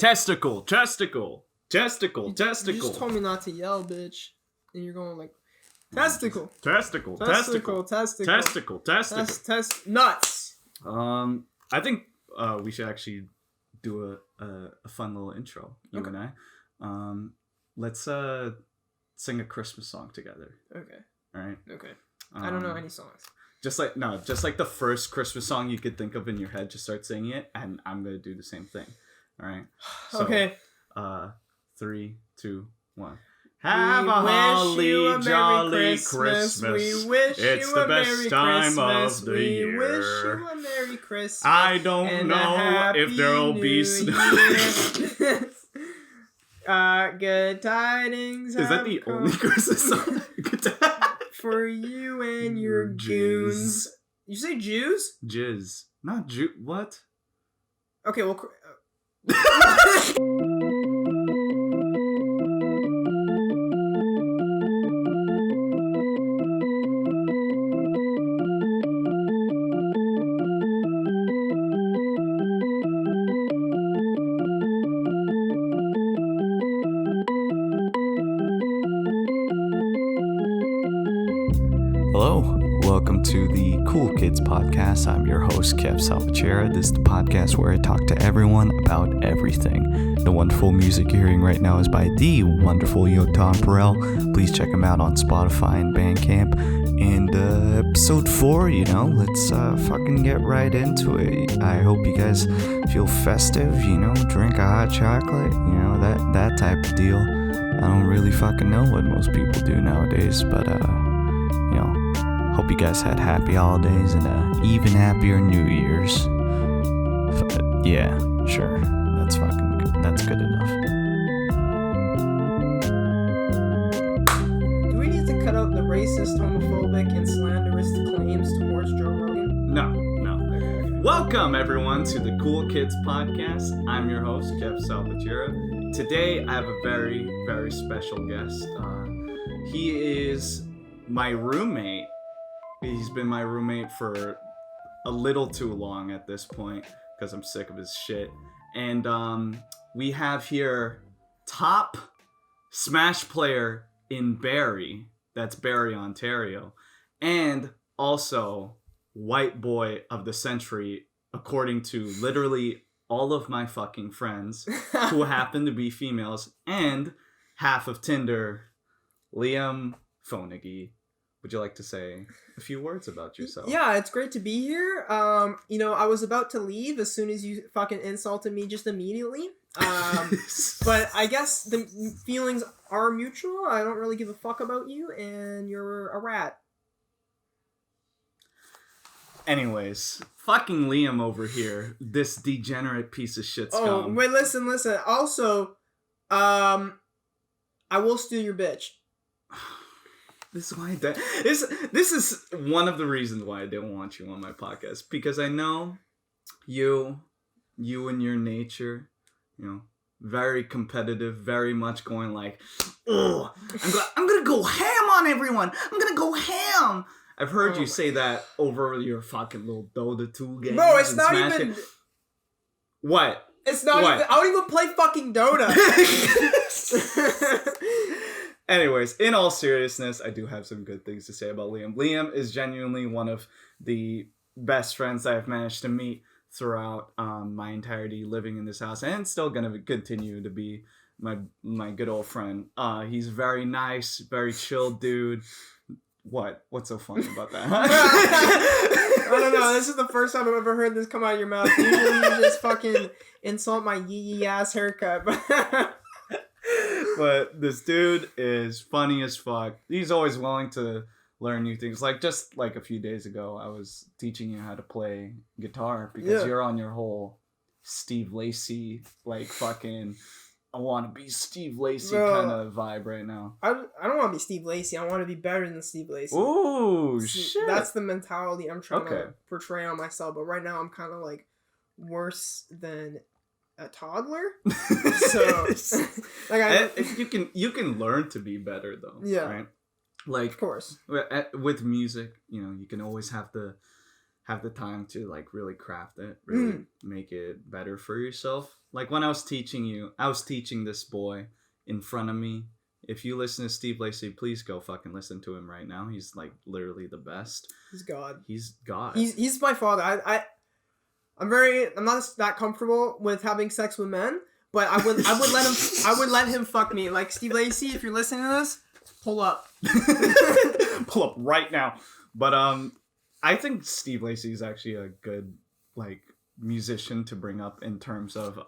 Testicle. You just told me not to yell, bitch. And you're going like, testicle. Nuts. I think we should actually do a fun little intro, you and I. Let's sing a Christmas song together. Okay. All right. Okay. I don't know any songs. Just like the first Christmas song you could think of in your head, just start singing it, and I'm gonna do the same thing. All right. So, okay. 3, 2, 1. Have a holly jolly Christmas. We wish it's you the a best Merry time Christmas. of the we year. We wish you a Merry Christmas. I don't know if there'll be snow. Good tidings. Is that the only Christmas song? For you and your goons. You say Jews? Jizz. Not Jew. What? Okay, well. Hello, welcome to the Cool Kids podcast. I'm your host, Kev Salvatierra. This is the podcast where I talk to everyone about everything. The wonderful music you're hearing right now is by the wonderful Yukon. Please check him out on Spotify and Bandcamp. And episode 4, let's fucking get right into it. I hope you guys feel festive, drink a hot chocolate, that type of deal. I don't really fucking know what most people do nowadays, but hope you guys had happy holidays and even happier New Year's. Yeah, sure. That's good enough. Do we need to cut out the racist, homophobic, and slanderous claims towards Joe Rogan? No. Welcome, everyone, to the Cool Kids podcast. I'm your host, Kev Salvatierra. Today, I have a very, very special guest. He is my roommate. He's been my roommate for a little too long at this point because I'm sick of his shit. And we have here top Smash player in Barrie. That's Barrie, Ontario. And also white boy of the century, according to literally all of my fucking friends who happen to be females and half of Tinder, Liam Fonagy. Would you like to say a few words about yourself? Yeah, it's great to be here. I was about to leave as soon as you fucking insulted me just immediately. But I guess the feelings are mutual. I don't really give a fuck about you, and you're a rat. Anyways, fucking Liam over here, this degenerate piece of shit scum. Oh, wait, listen. Also, I will steal your bitch. This is why this is one of the reasons why I didn't want you on my podcast, because I know you and your nature, very competitive, very much going like, oh, I'm gonna go ham on everyone. I'm gonna go ham. I've heard you say that over your fucking little Dota 2 game. Bro, it's not even. What? It's not even. I don't even play fucking Dota. Anyways, in all seriousness, I do have some good things to say about Liam. Liam is genuinely one of the best friends I've managed to meet throughout my entirety living in this house, and still going to continue to be my good old friend. He's very nice, very chill dude. What's so funny about that? I don't know. This is the first time I've ever heard this come out of your mouth. Usually you just fucking insult my yee ass haircut. But this dude is funny as fuck. He's always willing to learn new things. Like just like a few days ago, I was teaching you how to play guitar because you're on your whole Steve Lacy, like fucking I want to be Steve Lacy kind of vibe right now. I don't want to be Steve Lacy. I want to be better than Steve Lacy. Ooh, shit. That's the mentality I'm trying to portray on myself. But right now I'm kind of like worse than a toddler. So like you can learn to be better though. Yeah. Right? Like of course. With music, you can always have have the time to like really craft it, really make it better for yourself. Like when I was teaching this boy in front of me. If you listen to Steve Lacy, please go fucking listen to him right now. He's like literally the best. He's God. He's God. He's my father. I'm not that comfortable with having sex with men, but I would let him fuck me. Like, Steve Lacy, if you're listening to this, pull up. Pull up right now. But I think Steve Lacy is actually a good like musician to bring up in terms of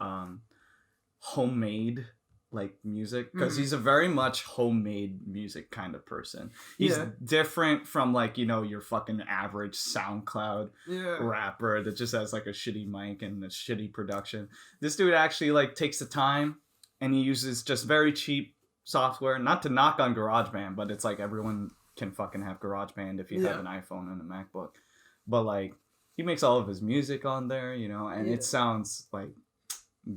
homemade like music, because he's a very much homemade music kind of person. He's different from like, you know, your fucking average SoundCloud rapper that just has like a shitty mic and a shitty production. This dude actually like takes the time and he uses just very cheap software. Not to knock on GarageBand, but it's like everyone can fucking have GarageBand if you have an iPhone and a MacBook. But like he makes all of his music on there, you know, and it sounds like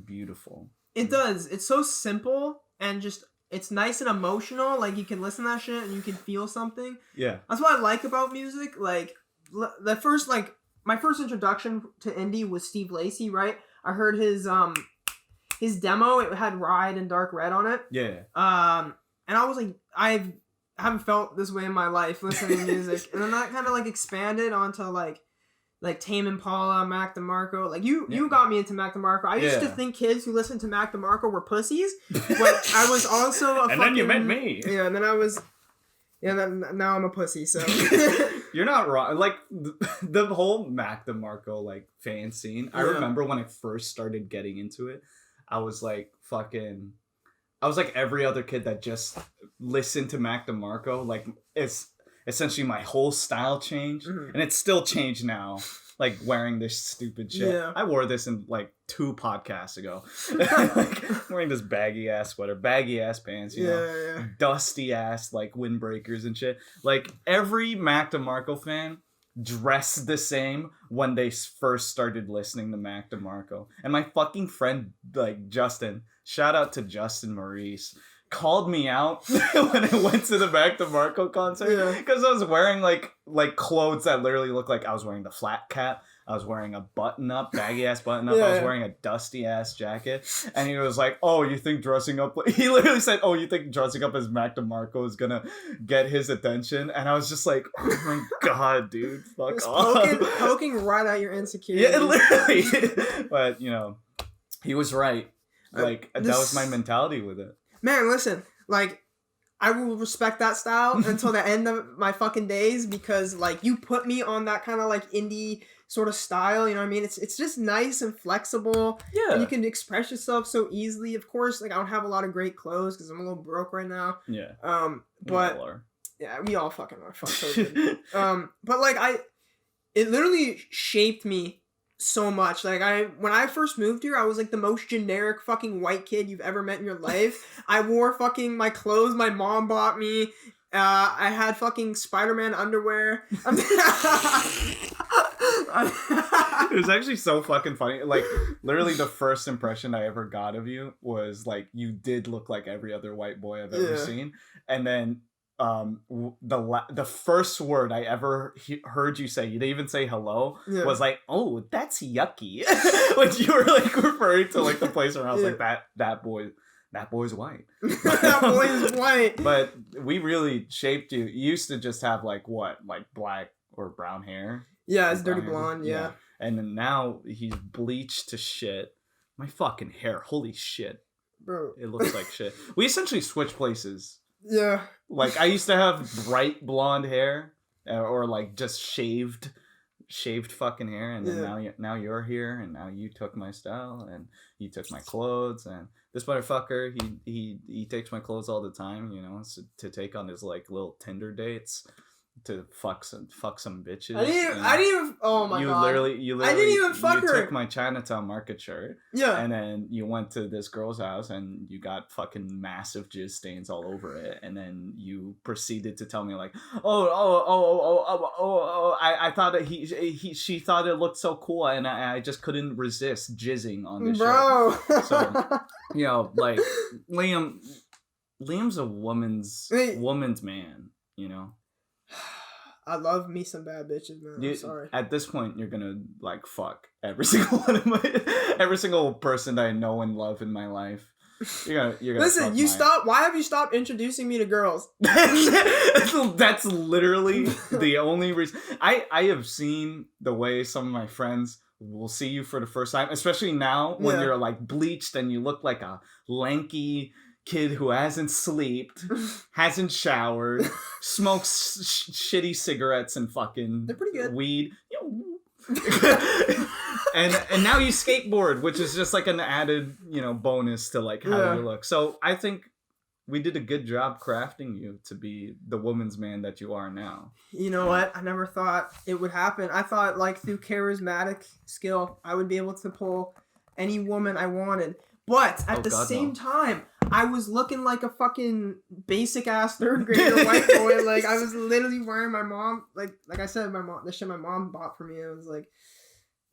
beautiful. It does. It's so simple and just, it's nice and emotional. Like, you can listen to that shit and you can feel something. Yeah. That's what I like about music. Like, my first introduction to indie was Steve Lacy, right? I heard his demo. It had Ride and Dark Red on it. Yeah. And I was like, I haven't felt this way in my life listening to music. And then that kind of like expanded onto like Tame Impala, Mac DeMarco. Like, you got me into Mac DeMarco. I used to think kids who listened to Mac DeMarco were pussies, but I was also a and then you met me. Yeah, and then I was... Yeah, now I'm a pussy, so... You're not wrong. Like, the whole Mac DeMarco, like, fan scene, I remember when I first started getting into it, I was like every other kid that just listened to Mac DeMarco. Like, it's... Essentially, my whole style changed, and it's still changed now. Like, wearing this stupid shit. Yeah. I wore this in, like, 2 podcasts ago. Like, wearing this baggy-ass sweater, baggy-ass pants, you know, dusty-ass, like, windbreakers and shit. Like, every Mac DeMarco fan dressed the same when they first started listening to Mac DeMarco. And my fucking friend, like, Justin, shout out to Justin Maurice, called me out when I went to the Mac DeMarco concert because I was wearing like clothes that literally looked like I was wearing the flat cap. I was wearing a button-up, baggy-ass button-up. I was wearing a dusty-ass jacket. And he was like, oh, you think dressing up... He literally said, oh, you think dressing up as Mac DeMarco is gonna get his attention? And I was just like, oh my God, dude, fuck off. Poking right at your insecurities. Yeah, literally. But, you know, he was right. Like, that was my mentality with it. Man, listen, like, I will respect that style until the end of my fucking days because, like, you put me on that kind of, like, indie sort of style, you know what I mean? It's just nice and flexible. Yeah. And you can express yourself so easily. Of course, like, I don't have a lot of great clothes because I'm a little broke right now. Yeah. But... Yeah, we all fucking are. Fuck so good. But, like, it literally shaped me so much. Like, when I first moved here, I was like the most generic fucking white kid you've ever met in your life. I wore fucking my clothes my mom bought me. I had fucking Spider-Man underwear. It was actually so fucking funny. Like, literally the first impression I ever got of you was like, you did look like every other white boy I've ever seen. And then the first word I ever heard you say, you didn't even say hello, was like, oh, that's yucky. When you were like referring to like the place where I was like, that boy's white. That boy is white. But we really shaped you. You used to just have like what, like black or brown hair. Yeah, it's dirty blonde. Yeah. And then now he's bleached to shit. My fucking hair, holy shit, bro, it looks like shit. We essentially switched places. Yeah. Like, I used to have bright blonde hair, or like just shaved fucking hair, and then now you're here, and now you took my style, and you took my clothes, and this motherfucker, he takes my clothes all the time, you know, to take on his like little Tinder dates. To fuck some bitches. I didn't even. Oh my god! You literally. I didn't even fuck her. You took my Chinatown Market shirt. Yeah. And then you went to this girl's house and you got fucking massive jizz stains all over it. And then you proceeded to tell me like, I thought that she thought it looked so cool, and I just couldn't resist jizzing on this shirt. So, you know, like Liam's a woman's man, you know. I love me some bad bitches, man. I'm sorry. At this point, you're gonna like fuck every single every single person that I know and love in my life. You're gonna Listen. Why have you stopped introducing me to girls? That's literally the only reason. I have seen the way some of my friends will see you for the first time, especially now when you're like bleached and you look like a lanky kid who hasn't slept, hasn't showered, smokes shitty cigarettes and fucking They're pretty good. Weed. and now you skateboard, which is just like an added, bonus to like how you look. So I think we did a good job crafting you to be the woman's man that you are now. You know what? I never thought it would happen. I thought like through charismatic skill, I would be able to pull any woman I wanted. But at the same time, I was looking like a fucking basic ass third grader white boy. Like I was literally wearing my mom, like I said, the shit my mom bought for me. I was like,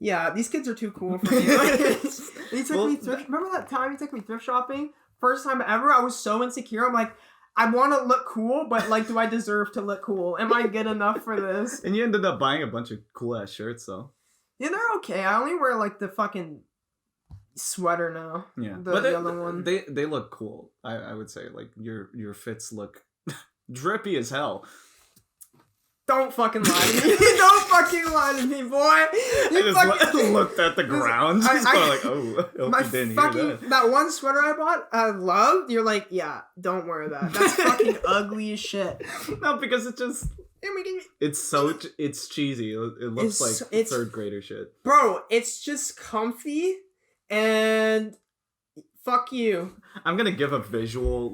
yeah, these kids are too cool for me. Like, he took me thrift. Remember that time he took me thrift shopping? First time ever. I was so insecure. I'm like, I want to look cool, but like, do I deserve to look cool? Am I good enough for this? And you ended up buying a bunch of cool ass shirts, though. Yeah, they're okay. I only wear like the fucking sweater now. Yeah, the other one. They look cool. I would say like your fits look drippy as hell. Don't fucking lie to me. Don't fucking lie to me, boy. I just looked at the ground. Just like, oh, I hope you didn't hear that one sweater I bought, I loved. You're like, yeah, don't wear that. That's fucking ugly as shit. No, because it just... It's cheesy. It looks like third grader shit. Bro, it's just comfy and fuck you. I'm gonna give a visual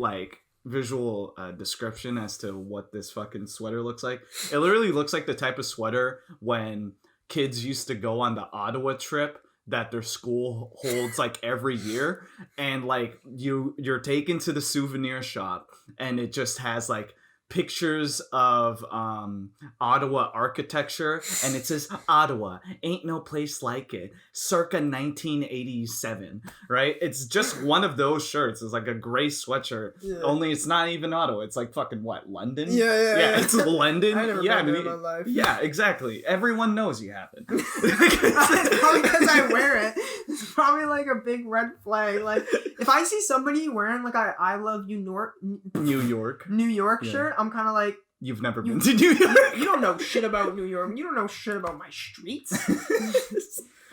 description as to what this fucking sweater looks like. It literally looks like the type of sweater when kids used to go on the Ottawa trip that their school holds like every year, and like you're taken to the souvenir shop and it just has like pictures of Ottawa architecture, and it says Ottawa ain't no place like it circa 1987, right? It's just one of those shirts. It's like a gray sweatshirt, only it's not even Ottawa. It's like fucking what, London? Yeah, it's London. I never been in my life. Yeah, exactly. Everyone knows you haven't. It's probably because I wear it. It's probably like a big red flag. Like if I see somebody wearing like I love New York shirt, I'm kind of like, you've never been to New York. You don't know shit about New York. You don't know shit about my streets.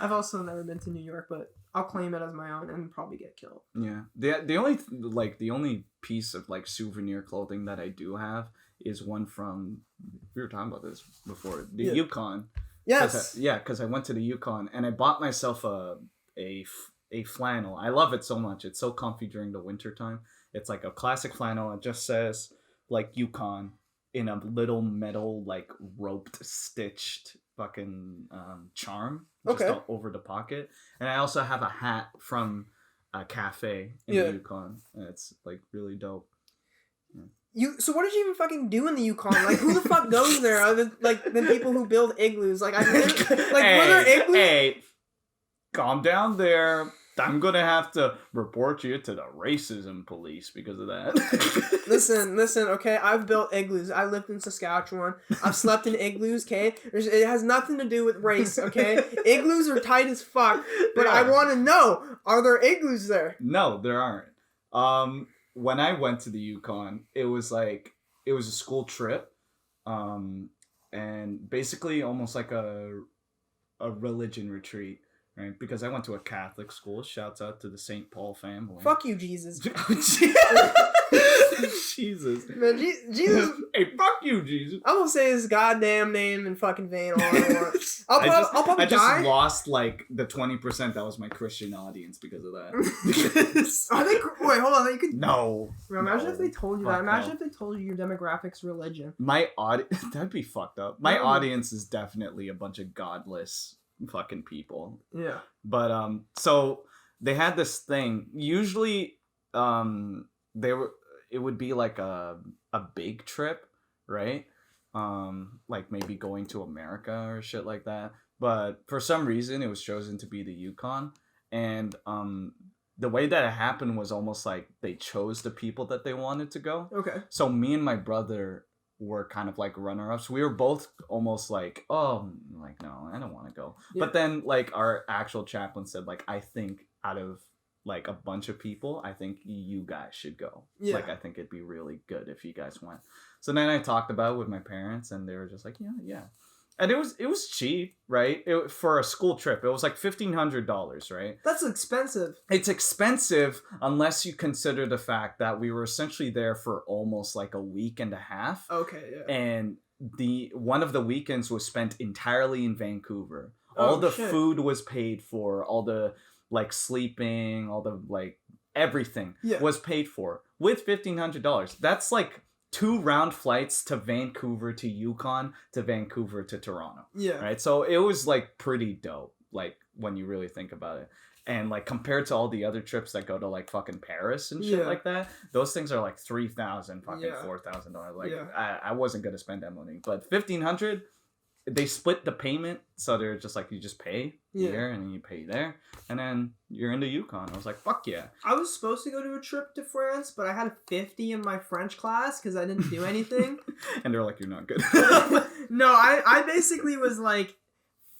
I've also never been to New York, but I'll claim it as my own and probably get killed. Yeah. The only piece of like souvenir clothing that I do have is one from, we were talking about this before, the Yukon. Yes. Because I went to the Yukon and I bought myself a flannel. I love it so much. It's so comfy during the winter time. It's like a classic flannel. It just says like Yukon in a little metal like roped stitched fucking charm just over the pocket. And I also have a hat from a cafe in the Yukon, and it's like really dope. So what did you even fucking do in the Yukon? Like who the fuck goes there other than people who build igloos? Like were there igloos? Hey, calm down there. I'm gonna have to report you to the racism police because of that. Listen, okay? I've built igloos. I lived in Saskatchewan. I've slept in igloos, okay? It has nothing to do with race, okay? Igloos are tight as fuck, but I want to know, are there igloos there? No, there aren't. When I went to the Yukon, it was a school trip, and basically almost like a religion retreat. Right, because I went to a Catholic school. Shouts out to the St. Paul family. Fuck you, Jesus. Jesus. Man, Jesus. Hey, fuck you, Jesus. I'm gonna say his goddamn name in fucking vain all I want. I'll probably I just lost like the 20% that was my Christian audience because of that. Are they? Wait, hold on. You could. No. Imagine if they told you that. Imagine if they told you your demographic's religion. My audience. That'd be fucked up. My audience is definitely a bunch of godless fucking people. Yeah. But so they had this thing. Usually it would be like a big trip, right? Like maybe going to America or shit like that. But for some reason it was chosen to be the Yukon, and the way that it happened was almost like they chose the people that they wanted to go. Okay. So me and my brother were kind of like runner-ups. We were both almost like, oh, like, no, I don't want to go. Yeah. But then like our actual chaplain said, like, I think out of like a bunch of people, I think you guys should go. Yeah. Like, I think it'd be really good if you guys went. So then I talked about it with my parents, and they were just like, yeah. And it was cheap, right? For a school trip, it was like $1,500, right? That's expensive. It's expensive unless you consider the fact that we were essentially there for almost like a week and a half. Okay, yeah. And one of the weekends was spent entirely in Vancouver. All the food was paid for, all the like sleeping, all the like everything was paid for with $1,500. That's like 2 round flights to Vancouver to Yukon to Vancouver to Toronto. Yeah. Right. So it was like pretty dope. Like when you really think about it, and like compared to all the other trips that go to like fucking Paris and shit like that, those things are like $3,000, fucking $4,000. Like I wasn't gonna spend that money, but $1,500. They split the payment, so they're just like, you just pay here and then you pay there, and then you're in the Yukon. I was like, fuck yeah. I was supposed to go to a trip to France, but I had a 50 in my French class because I didn't do anything. And they're like, you're not good. No, I basically was like,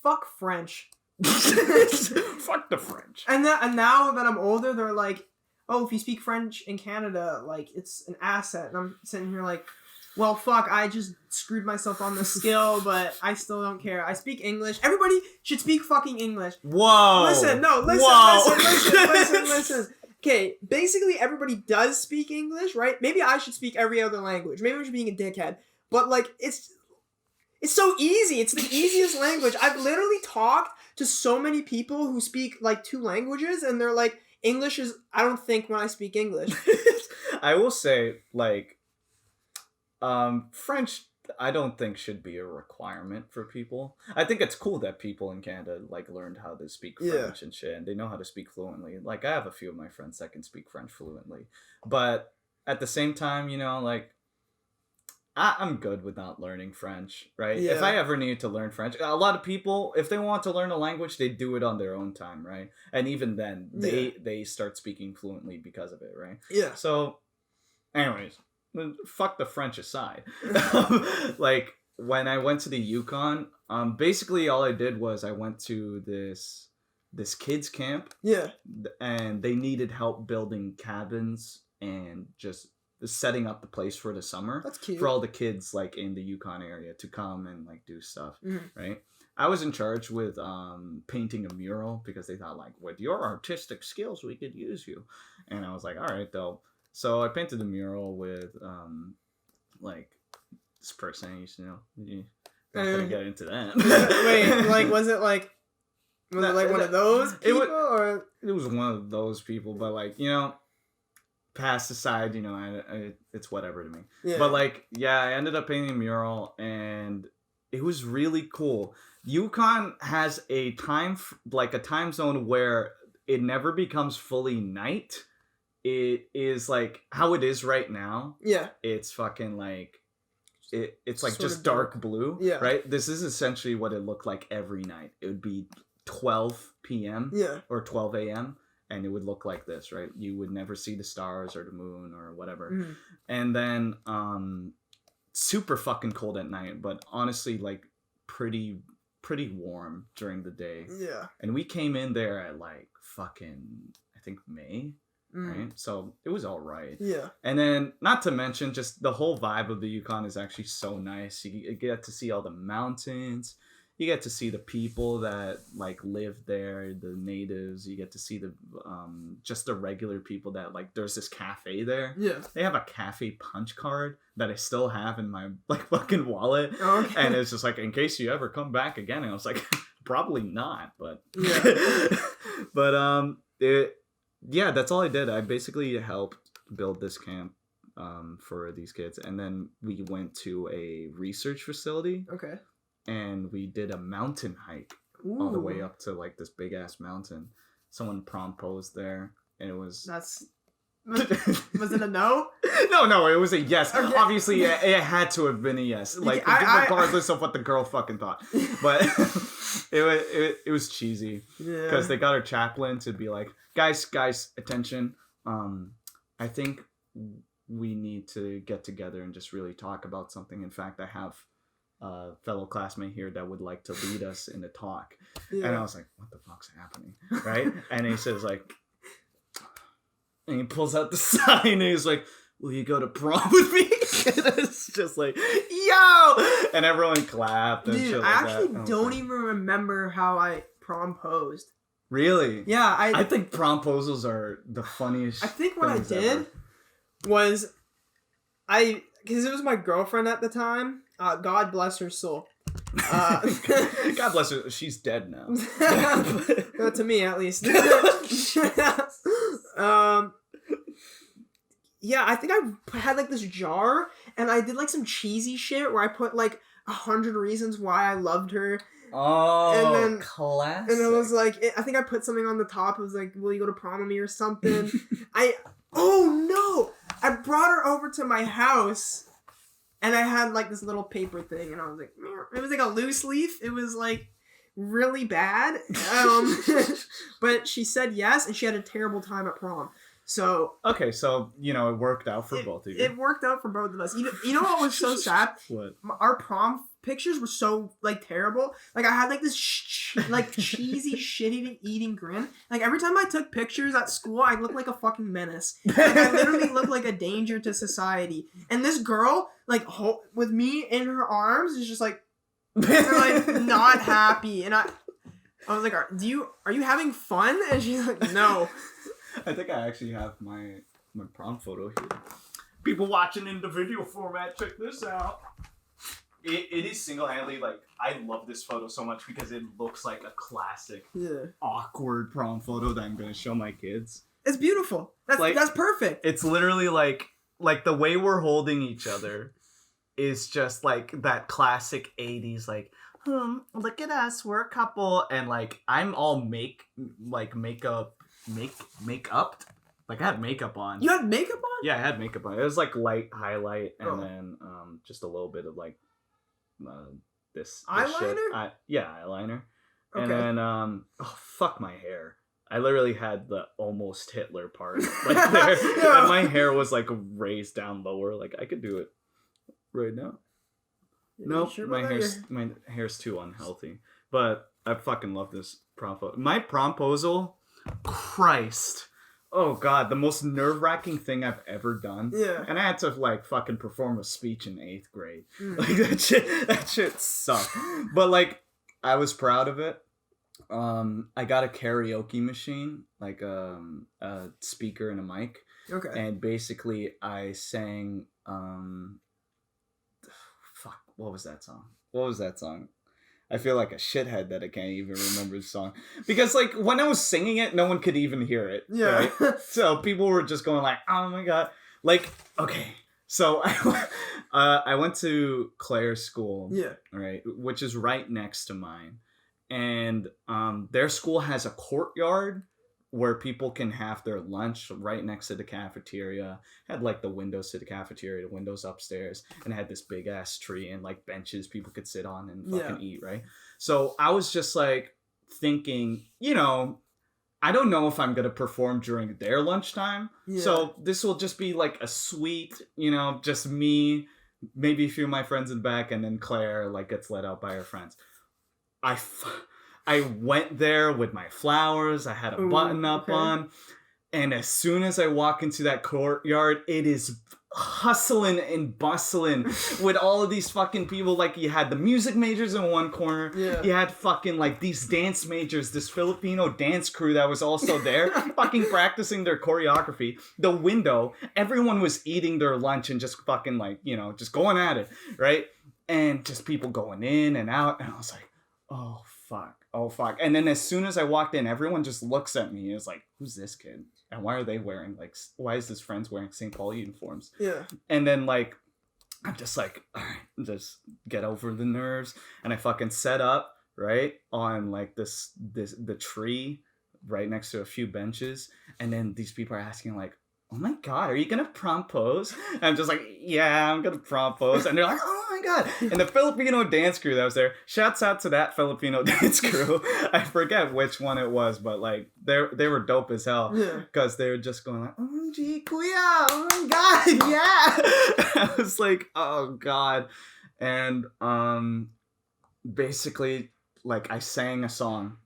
fuck French. Fuck the French. And now that I'm older, they're like, oh, if you speak French in Canada, like, it's an asset. And I'm sitting here like, well, fuck, I just screwed myself on the skill, but I still don't care. I speak English. Everybody should speak fucking English. Whoa. Listen. Okay, basically everybody does speak English, right? Maybe I should speak every other language. Maybe I should be a dickhead. But, like, it's so easy. It's the easiest language. I've literally talked to so many people who speak, like, 2 languages, and they're like, English is... I don't think when I speak English. I will say, like... French, I don't think should be a requirement for people. I think it's cool that people in Canada like learned how to speak French and shit, and they know how to speak fluently. Like, I have a few of my friends that can speak French fluently, but at the same time, you know, like, I'm good with not learning French, right? Yeah. If I ever needed to learn French, a lot of people, if they want to learn a language, they do it on their own time, right? And even then, they start speaking fluently because of it, right? Yeah. So, anyways. Fuck the French aside. Like, when I went to the Yukon, basically all I did was I went to this kids camp. Yeah. And they needed help building cabins and just setting up the place for the summer. That's cute. For all the kids like in the Yukon area to come and like do stuff, right? I was in charge with painting a mural because they thought, like, with your artistic skills, we could use you. And I was like, all right, though. So I painted the mural with, like, this person I used to know. Not gonna get into that. Wait, like, was it like one of those people? It was one of those people, but, like, you know, past aside, you know, it's whatever to me. Yeah. But, like, yeah, I ended up painting a mural, and it was really cool. Yukon has a time zone where it never becomes fully night. It is like how it is right now. Yeah. It's fucking like it's like sort just dark blue. Yeah. Right? This is essentially what it looked like every night. It would be 12 p.m. Or 12 a.m. and it would look like this, right? You would never see the stars or the moon or whatever. Mm. And then super fucking cold at night, but honestly like pretty warm during the day. Yeah. And we came in there at like fucking I think May. Right, so it was all right. Yeah, and then not to mention just the whole vibe of the Yukon is actually so nice. You get to see all the mountains. You get to see the people that like live there, the natives. You get to see the just the regular people that like. There's this cafe there. Yeah, they have a cafe punch card that I still have in my like fucking wallet. Okay. And it's just like in case you ever come back again. And I was like, probably not, but yeah, but yeah, that's all I did. I basically helped build this camp for these kids. And then we went to a research facility. Okay. And we did a mountain hike all the way up to like this big ass mountain. Someone prom-posed there. And it was... Was it a no? No, it was a yes. Okay. Obviously, it had to have been a yes. Like, regardless of what the girl fucking thought. But it was cheesy. Yeah. Because they got our chaplain to be like, guys, attention. I think we need to get together and just really talk about something. In fact, I have a fellow classmate here that would like to lead us in a talk. And I was like, what the fuck's happening? Right? And he says like, and he pulls out the sign and he's like, will you go to prom with me? And it's just like, yo! And everyone clapped and Dude, shit I like actually that. don't even remember how I promposed. Really? Yeah, I think prom-posals are the funniest. I think what I things did ever. was because it was my girlfriend at the time. God bless her soul. God bless her. She's dead now. To me, at least. Yeah, I think I had like this jar, and I did like some cheesy shit where I put like 100 reasons why I loved her. Oh, and then, classic. And it was like, I think I put something on the top. It was like, will you go to prom with me or something? Oh no! I brought her over to my house, and I had like this little paper thing, and I was like, it was like a loose leaf. It was like really bad. But she said yes, and she had a terrible time at prom. So okay, so it worked out for both of you. It worked out for both of us. You know what was so sad? What? Our prom pictures were so like terrible. Like I had like this like cheesy shit eating grin. Like every time I took pictures at school, I looked like a fucking menace. Like I literally looked like a danger to society. And this girl, like with me in her arms, is just like they're like not happy. And I was like, are you having fun? And she's like, no. I think I actually have my prom photo here. People watching in the video format, check this out. It is single-handedly, like, I love this photo so much because it looks like a classic, awkward prom photo that I'm going to show my kids. It's beautiful. That's perfect. It's literally like the way we're holding each other is just like that classic 80s, like, look at us, we're a couple. And like, I'm all makeup. Like I had makeup on. You had makeup on? Yeah, I had makeup on. It was like light highlight and then just a little bit of like this eyeliner? Shit. Eyeliner. Okay. And then fuck my hair. I literally had the almost Hitler part right there. And my hair was like raised down lower. Like I could do it right now. Nope, sure my hair's too unhealthy. But I fucking love this prom photo. My promposal, Christ. Oh god, the most nerve-wracking thing I've ever done. Yeah. And I had to like fucking perform a speech in 8th grade. Like that shit sucked. But like I was proud of it. I got a karaoke machine, like a speaker and a mic. Okay. And basically I sang what was that song? I feel like a shithead that I can't even remember the song. Because, like, when I was singing it, no one could even hear it. Yeah. Right? So people were just going like, oh my god. Like, okay. So I went to Claire's school. Yeah. Right? Which is right next to mine. And their school has a courtyard where people can have their lunch right next to the cafeteria. Had like the windows to the cafeteria, the windows upstairs, and it had this big ass tree and like benches people could sit on and fucking eat, right? So I was just like thinking, I don't know if I'm gonna perform during their lunchtime. Yeah. So this will just be like a sweet, just me, maybe a few of my friends in the back, and then Claire like gets let out by her friends. I went there with my flowers. I had a button up on. And as soon as I walk into that courtyard, it is hustling and bustling with all of these fucking people. Like you had the music majors in one corner. Yeah. You had fucking like these dance majors, this Filipino dance crew that was also there fucking practicing their choreography. The window, everyone was eating their lunch and just fucking like, just going at it. Right. And just people going in and out. And I was like, oh fuck. And then as soon as I walked in, everyone just looks at me and is like, who's this kid? And why are they wearing why is this friend's wearing St. Paul uniforms? Yeah. And then like, I'm just like, all right, just get over the nerves. And I fucking set up, right, on like the tree right next to a few benches. And then these people are asking like, oh my god, are you gonna prom-pose? And I'm just like, yeah, I'm gonna prom-pose. And they're like, oh my God. And the Filipino dance crew that was there, shouts out to that Filipino dance crew. I forget which one it was, but like they were dope as hell. Because they were just going like, OMG, kuya, oh my God, yeah. I was like, oh God. And basically, like, I sang a song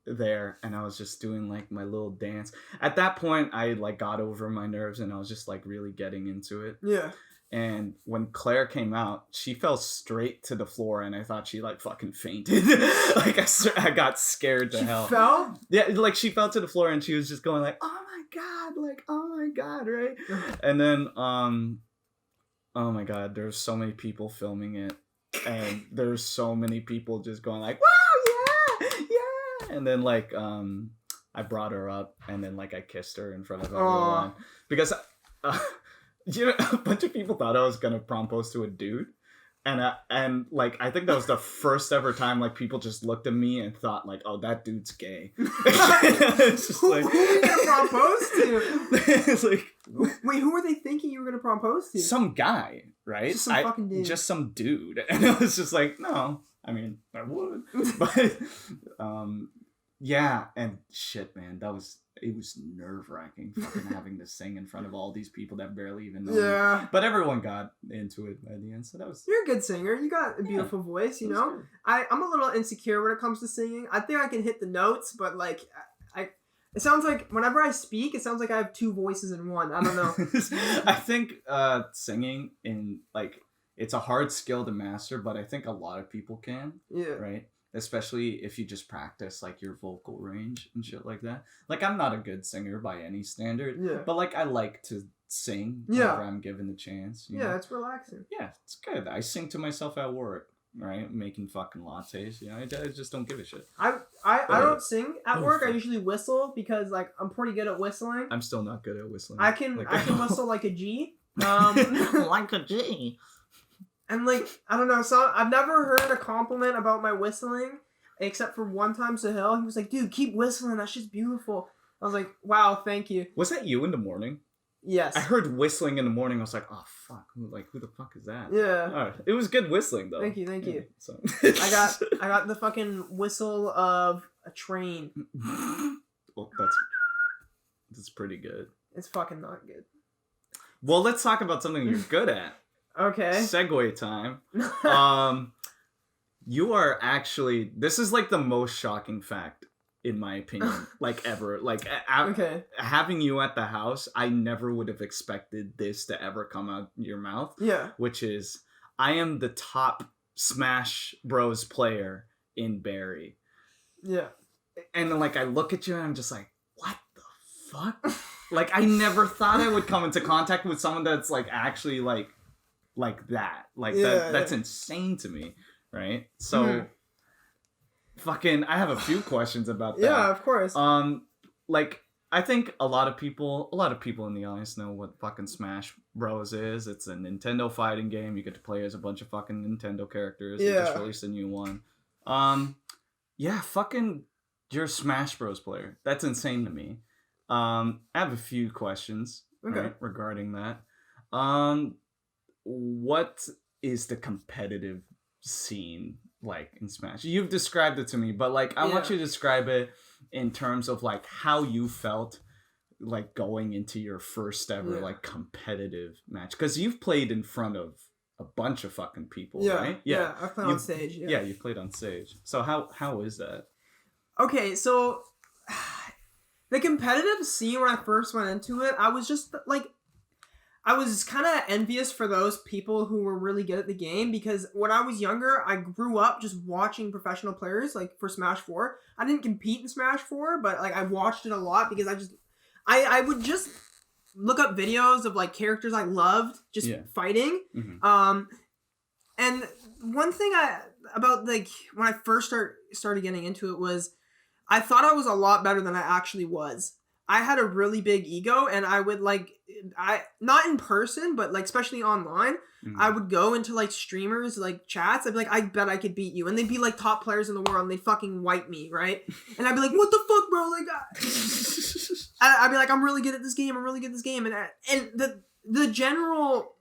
there, and I was just doing like my little dance. At that point, I like got over my nerves, and I was just like really getting into it. Yeah. And when Claire came out, she fell straight to the floor, and I thought she like fucking fainted. Like I got scared to hell. She fell? Yeah, like she fell to the floor, and she was just going like, oh my God, like, oh my God, right? And then oh my God, there's so many people filming it, and there's so many people just going like, wow, yeah, yeah. And then like I brought her up, and then like I kissed her in front of everyone because you know, a bunch of people thought I was gonna propose to a dude, and like I think that was the first ever time like people just looked at me and thought like, oh, that dude's gay. It's just like, who are you gonna propose to? It's like, wait, who were they thinking you were gonna propose to? some guy, right? Just some fucking dude. Just some dude. And I was just like, no, I mean, I would, but yeah, and shit, man, it was nerve-wracking fucking having to sing in front of all these people that barely even know me. But everyone got into it by the end, so that was... You're a good singer. You got a beautiful voice, you know? I'm a little insecure when it comes to singing. I think I can hit the notes, but like, it sounds like whenever I speak, it sounds like I have two voices in one. I don't know. I think singing in, like, it's a hard skill to master, but I think a lot of people can, right? Especially if you just practice like your vocal range and shit like that. Like, I'm not a good singer by any standard, but like I like to sing whenever I'm given the chance. You know? It's relaxing. Yeah, it's good. I sing to myself at work, right? Making fucking lattes. You know, I just don't give a shit. I don't sing at work. I usually whistle because like I'm pretty good at whistling. I'm still not good at whistling. I can whistle like a G. Like a G. And like, I don't know, so I've never heard a compliment about my whistling, except for one time Sahil. He was like, dude, keep whistling, that shit's beautiful. I was like, wow, thank you. Was that you in the morning? Yes. I heard whistling in the morning. I was like, oh fuck, who the fuck is that? Yeah. Right. It was good whistling though. Thank you. So. I got the fucking whistle of a train. Well, that's pretty good. It's fucking not good. Well, let's talk about something you're good at. Okay. Segue time. You are actually... This is like the most shocking fact, in my opinion, like ever. Like, having you at the house, I never would have expected this to ever come out your mouth. Yeah. Which is, I am the top Smash Bros. Player in Barrie. Yeah. And then, like, I look at you and I'm just like, what the fuck? Like, I never thought I would come into contact with someone that's, like, actually, like that. Like, that's insane to me, right? So, fucking, I have a few questions about that. Yeah, of course. Like, I think a lot of people in the audience know what fucking Smash Bros. Is. It's a Nintendo fighting game. You get to play as a bunch of fucking Nintendo characters. They just released a new one. Yeah, fucking, you're a Smash Bros. Player. That's insane to me. I have a few questions regarding that. What is the competitive scene like in Smash? You've described it to me, but like I want you to describe it in terms of like how you felt like going into your first ever like competitive match, because you've played in front of a bunch of fucking people, right? Yeah, I've played on stage. Yeah, you've played on stage. So how is that? Okay, so the competitive scene when I first went into it, I was just like, I was kind of envious for those people who were really good at the game, because when I was younger, I grew up just watching professional players, like for Smash 4. I didn't compete in Smash 4, but like I watched it a lot because I would just look up videos of like characters I loved just fighting. Mm-hmm. And one thing about like when I first started getting into it was I thought I was a lot better than I actually was. I had a really big ego, and I would like, not in person, but like especially online, I would go into like streamers, like chats. I'd be like, I bet I could beat you, and they'd be like top players in the world, and they'd fucking wipe me, right? And I'd be like, what the fuck, bro? Like, I'd be like, I'm really good at this game. And the general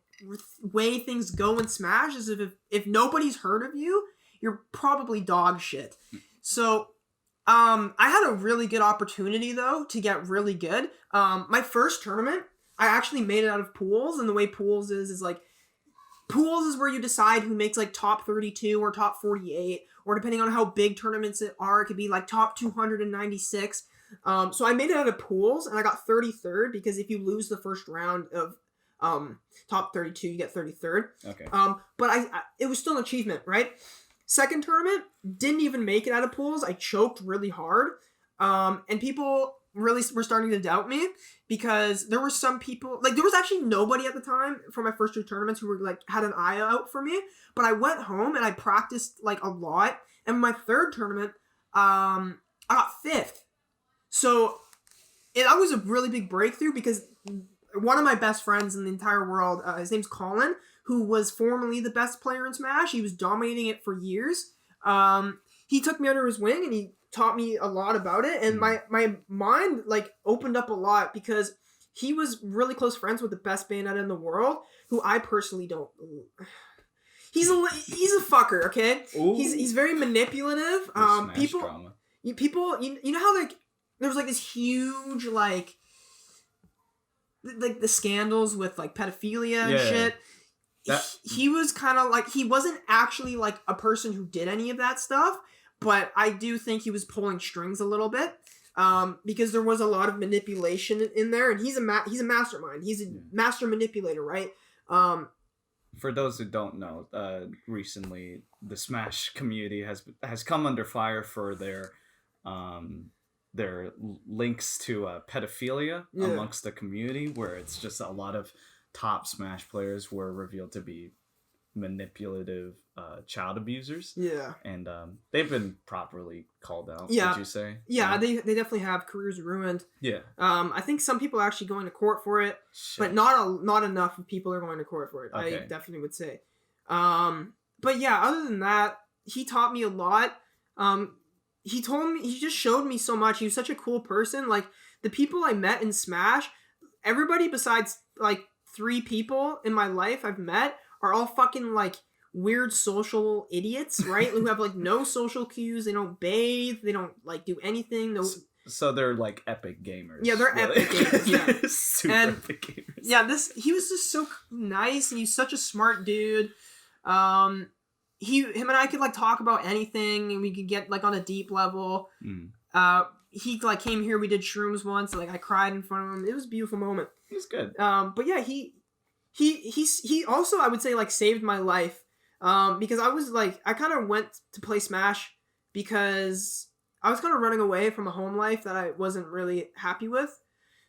way things go in Smash is if nobody's heard of you, you're probably dog shit. So I had a really good opportunity though to get really good. My first tournament, I actually made it out of pools, and the way pools is like, pools is where you decide who makes like top 32 or top 48, or depending on how big tournaments are, it could be like top 296. So I made it out of pools, and I got 33rd, because if you lose the first round of top 32, you get 33rd. Okay. But it was still an achievement, right? Second tournament, didn't even make it out of pools. I choked really hard. And people really were starting to doubt me, because there were some people, like there was actually nobody at the time for my first 2 tournaments who were like, had an eye out for me. But I went home and I practiced like a lot. And my third tournament, I got 5th. So that was a really big breakthrough, because one of my best friends in the entire world, his name's Colin, who was formerly the best player in Smash. He was dominating it for years. He took me under his wing, and he taught me a lot about it. And my mind like opened up a lot, because he was really close friends with the best Bayonetta in the world, who I personally don't. He's a fucker, okay? Ooh. He's very manipulative. People drama. You know how like there was like this huge like the scandals with like pedophilia and shit. He was kind of like, he wasn't actually like a person who did any of that stuff, but I do think he was pulling strings a little bit, because there was a lot of manipulation in there, and he's a mastermind. He's a master manipulator, right? For those who don't know, recently the Smash community has come under fire for their links to pedophilia amongst the community, where it's just a lot of top Smash players were revealed to be manipulative child abusers. Yeah. And they've been properly called out, would you say? Yeah, they definitely have careers ruined. Yeah. I think some people are actually going to court for it, but not enough people are going to court for it. Okay. I definitely would say. But yeah, other than that, he taught me a lot. He just showed me so much. He was such a cool person. Like, the people I met in Smash, everybody besides like 3 people in my life I've met are all fucking like weird social idiots, right? Who have like no social cues. They don't bathe. They don't like do anything. So they're like epic gamers. Yeah, they're epic gamers. Yeah, super epic gamers. Yeah, he was just so nice, and he's such a smart dude. Him and I could like talk about anything, and we could get like on a deep level. He like came here. We did shrooms once. Like I cried in front of him. It was a beautiful moment. It was good. But yeah, he also, I would say, like saved my life. Because I was like, I kind of went to play Smash because I was kind of running away from a home life that I wasn't really happy with.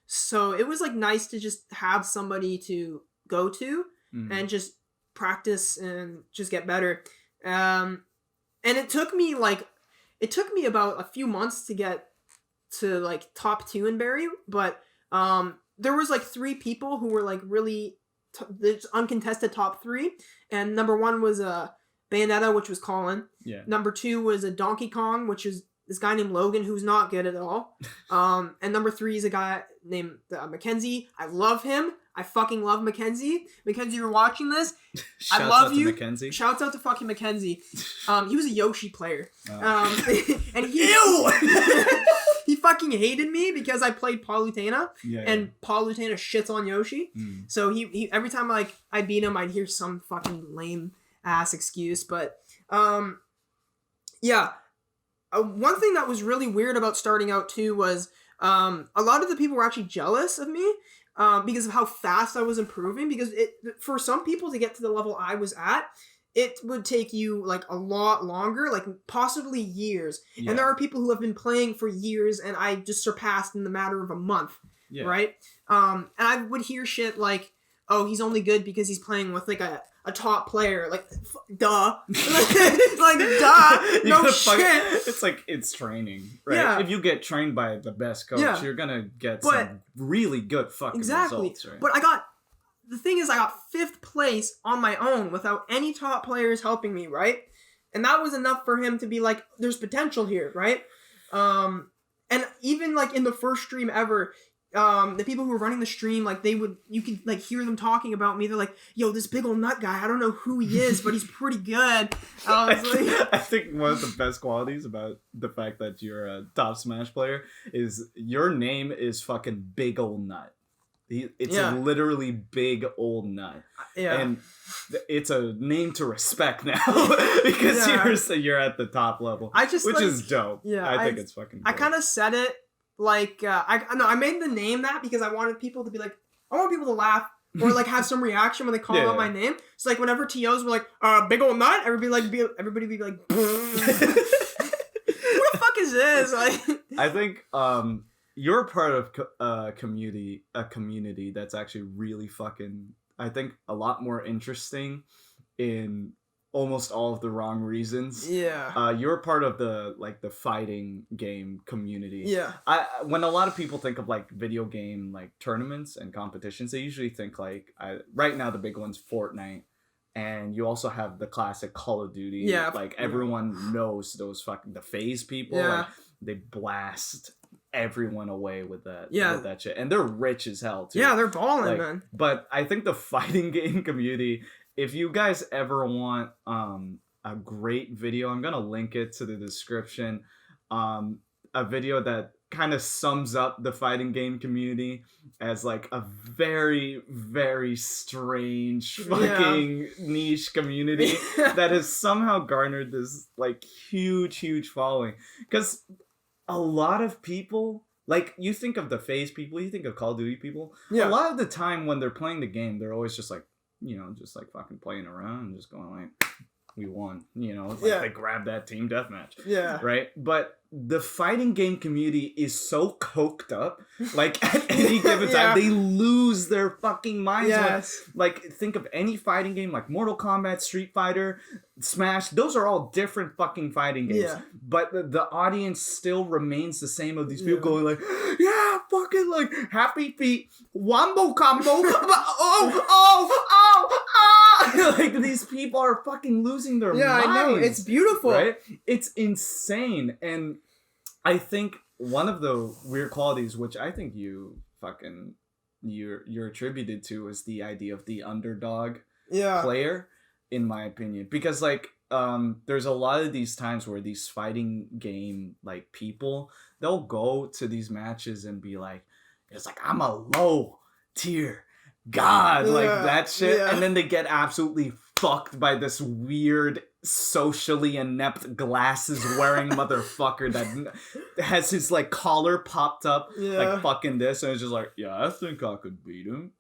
So it was like nice to just have somebody to go to and just practice and just get better. And it took me about a few months to get to like top 2 in Barry, but there was like 3 people who were like really uncontested top 3, and number 1 was Bayonetta, which was Colin. Yeah. Number 2 was a Donkey Kong, which is this guy named Logan, who's not good at all. And number 3 is a guy named Mackenzie. I love him. I fucking love Mackenzie. Mackenzie, you're watching this. I love you. Mackenzie. Shouts out to fucking Mackenzie. He was a Yoshi player. Oh. And he fucking hated me because I played Palutena, and Palutena shits on Yoshi. So he every time like I beat him, I'd hear some fucking lame ass excuse. But yeah, one thing that was really weird about starting out too was a lot of the people were actually jealous of me because of how fast I was improving. Because for some people to get to the level I was at, it would take you like a lot longer, like possibly years. Yeah. And there are people who have been playing for years, and I just surpassed in the matter of a month, right? And I would hear shit like, "Oh, he's only good because he's playing with like a top player." Like, duh, like duh, no shit. It's like it's training, right? Yeah. If you get trained by the best coach, you're gonna get some really good fucking results, right? But the thing is, I got 5th place on my own without any top players helping me, right? And that was enough for him to be like, there's potential here, right? And even like in the first stream ever, the people who were running the stream, like you could like hear them talking about me. They're like, "Yo, this big old nut guy. I don't know who he is, but he's pretty good." I was like, I think one of the best qualities about the fact that you're a top Smash player is your name is fucking Big Old Nut. It's literally Big Old Nut. Yeah. And it's a name to respect now because you're at the top level. Which is dope. Yeah, I think it's fucking dope. I kind of said it like I made the name that because I wanted people to be like, I want people to laugh or like have some reaction when they call out my name. So like whenever TOs were like, Big Old Nut, everybody be like, who the fuck is this? Like, I think you're part of a community that's actually really fucking, I think, a lot more interesting in almost all of the wrong reasons. Yeah. You're part of the fighting game community. Yeah. When a lot of people think of like video game like tournaments and competitions, they usually think like right now the big one's Fortnite. And you also have the classic Call of Duty. Yeah. Like everyone knows those fucking the FaZe people. Yeah. Like, they blast everyone away with that shit, and they're rich as hell too. Yeah, they're balling, man. But I think the fighting game community, if you guys ever want a great video, I'm gonna link it to the description, a video that kind of sums up the fighting game community as like a very, very strange fucking niche community that has somehow garnered this like huge following. Because a lot of people, like, you think of the FaZe people, you think of Call of Duty people. A lot of the time when they're playing the game, they're always just like, you know, just like fucking playing around and just going like, we won, you know, like they grab that team deathmatch. Yeah. Right? But the fighting game community is so coked up, like at any given time, they lose their fucking minds. Yes. Like, think of any fighting game, like Mortal Kombat, Street Fighter, Smash, those are all different fucking fighting games. Yeah. But the audience still remains the same of these people going like, yeah, fucking like happy feet, wombo combo, like these people are fucking losing their minds. Yeah, I know. It's beautiful. Right? It's insane. And I think one of the weird qualities, which I think you're attributed to, is the idea of the underdog player, in my opinion. Because like there's a lot of these times where these fighting game like people, they'll go to these matches and be like, it's like, I'm a low tier god, like that shit, and then they get absolutely fucked by this weird socially inept glasses wearing motherfucker that has his like collar popped up like fucking this, and it's just like, yeah, I think I could beat him,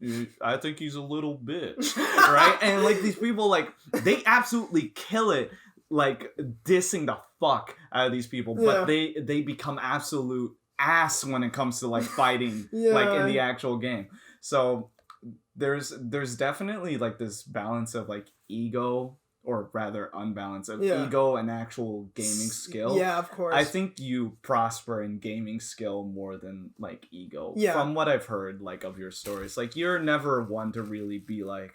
I think he's a little bitch. Right? And like these people, like, they absolutely kill it, like dissing the fuck out of these people, but they become absolute ass when it comes to like fighting like in the actual game. So there's definitely like this balance of like ego, or rather unbalance of ego and actual gaming skill. Yeah, of course. I think you prosper in gaming skill more than like ego. From what I've heard like of your stories, like you're never one to really be like,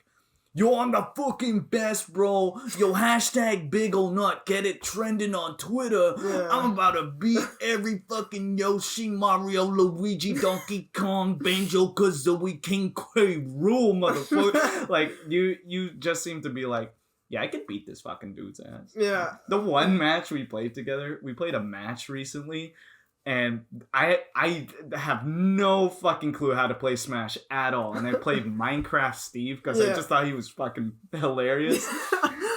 yo, I'm the fucking best, bro. Yo, hashtag big ol' nut. Get it trending on Twitter. Yeah. I'm about to beat every fucking Yoshi, Mario, Luigi, Donkey Kong, Banjo, Kazooie, King K. Rool, motherfucker. Like, you just seem to be like, yeah, I could beat this fucking dude's ass. Yeah. The one match we played together, we played a match recently, and I have no fucking clue how to play Smash at all. And I played Minecraft Steve because I just thought he was fucking hilarious.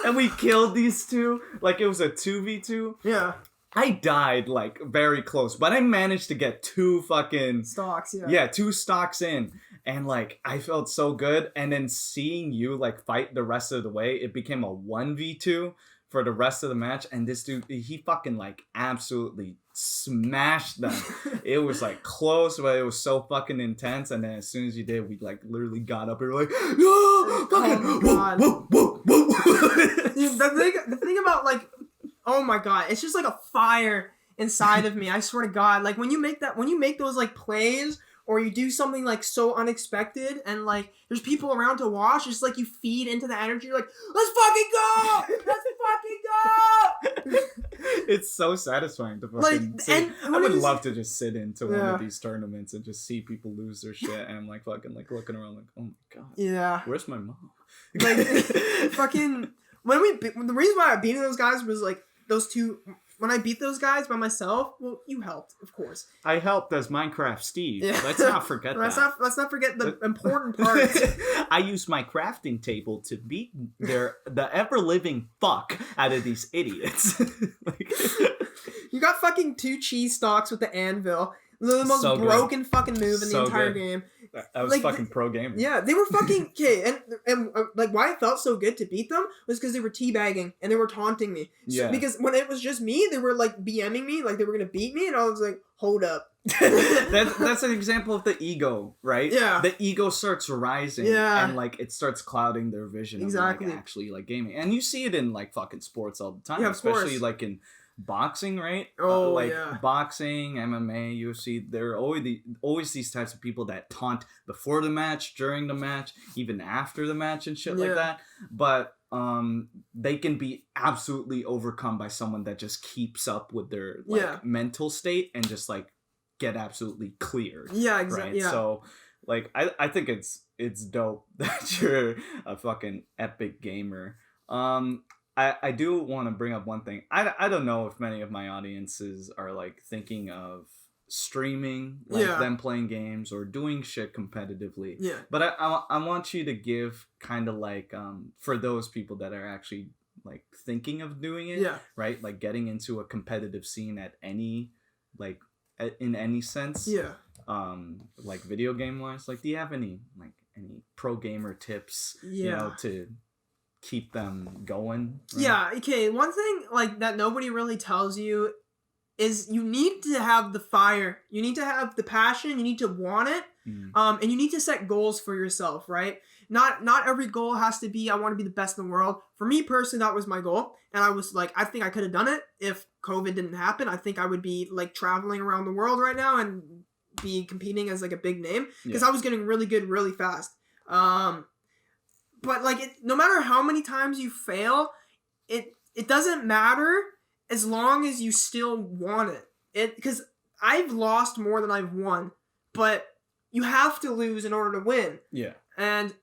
And we killed these two. Like, it was a 2v2. Yeah. I died, like, very close. But I managed to get two fucking... stocks, Yeah, 2 stocks in. And, like, I felt so good. And then seeing you, like, fight the rest of the way, it became a 1v2 for the rest of the match. And this dude, he fucking, like, absolutely smashed them. It was like close, but it was so fucking intense. And then as soon as you did, we like literally got up and were like, no, fucking, whoa. The thing about like, oh my god, it's just like a fire inside of me. I swear to God, like when you make those like plays, or you do something like so unexpected, and like there's people around to watch, it's like you feed into the energy. You're like, let's fucking go! Let's fucking go! It's so satisfying to fucking see. I would love to just sit into one of these tournaments and just see people lose their shit, and I'm like fucking like looking around like, oh my god, yeah, where's my mom? Like fucking the reason why I beat those guys was like those two. When I beat those guys by myself, well, you helped, of course. I helped as Minecraft Steve. Yeah. Let's not forget that. Let's not forget the important parts. I used my crafting table to beat the ever-living fuck out of these idiots. Like, you got fucking 2 cheese stalks with the anvil. The most broken fucking move in the entire game. I was like, fucking pro gamer. Yeah, they were fucking okay, and like why it felt so good to beat them was because they were teabagging and they were taunting me. So, because when it was just me, they were like BMing me, like they were gonna beat me, and I was like, hold up. That's an example of the ego, right? Yeah. The ego starts rising, and like it starts clouding their vision of like actually like gaming, and you see it in like fucking sports all the time, especially like in boxing, right? Boxing, MMA, UFC, there are always these types of people that taunt before the match, during the match, even after the match and shit like that. But they can be absolutely overcome by someone that just keeps up with their like mental state and just like get absolutely cleared. Yeah, exactly. Right? So like I think it's dope that you're a fucking epic gamer. I do want to bring up one thing. I don't know if many of my audiences are like thinking of streaming, like them playing games or doing shit competitively. Yeah. But I want you to give kind of like for those people that are actually like thinking of doing it, right? Like getting into a competitive scene at any like in any sense. Yeah. Like video game wise, like do you have any pro gamer tips, you know, to keep them going? Right? Yeah, okay. One thing like that nobody really tells you is you need to have the fire. You need to have the passion. You need to want it. And you need to set goals for yourself, right? Not every goal has to be I want to be the best in the world. For me personally, that was my goal. And I was like, I think I could have done it if COVID didn't happen. I think I would be like traveling around the world right now and be competing as like a big name because I was getting really good really fast. But like, no matter how many times you fail, it doesn't matter as long as you still want it. Because I've lost more than I've won, but you have to lose in order to win. Yeah. And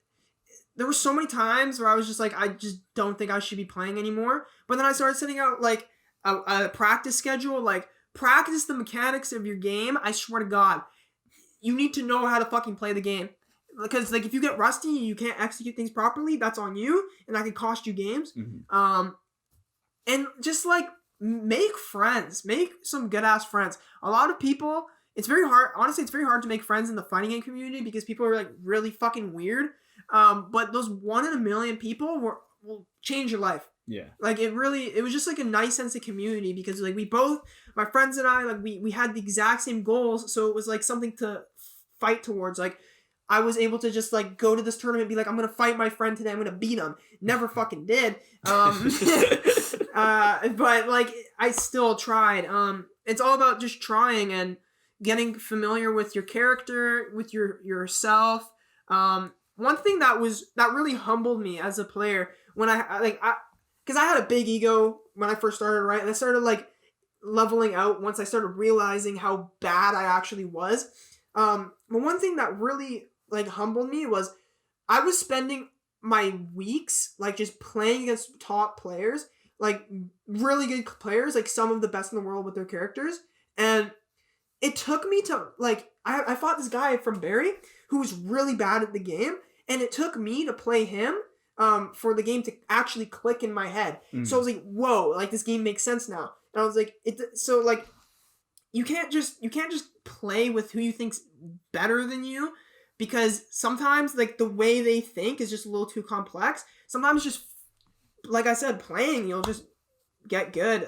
there were so many times where I was just like, I just don't think I should be playing anymore. But then I started setting out like a practice schedule, like practice the mechanics of your game. I swear to God, you need to know how to fucking play the game. Because like if you get rusty and you can't execute things properly, that's on you, and that could cost you games. And just like make friends, make some good ass friends. A lot of people, it's very hard. Honestly, it's very hard to make friends in the fighting game community because people are like really fucking weird. But those 1 in a million people will change your life. Yeah. Like it was just like a nice sense of community because like my friends and I, like we had the exact same goals, so it was like something to fight towards. Like I was able to just like go to this tournament and be like, I'm gonna fight my friend today, I'm gonna beat him. Never fucking did. But like I still tried. It's all about just trying and getting familiar with your character, with yourself. One thing that really humbled me as a player when because I had a big ego when I first started, right? And I started like leveling out once I started realizing how bad I actually was. But one thing that really like humbled me was I was spending my weeks like just playing against top players, like really good players, like some of the best in the world with their characters. And it took me to like, I fought this guy from Barrie who was really bad at the game. And it took me to play him for the game to actually click in my head. So I was like, whoa, like this game makes sense now. And I was like, so like, you can't just play with who you think's better than you, because sometimes like the way they think is just a little too complex. Sometimes just like I said, playing, you'll just get good.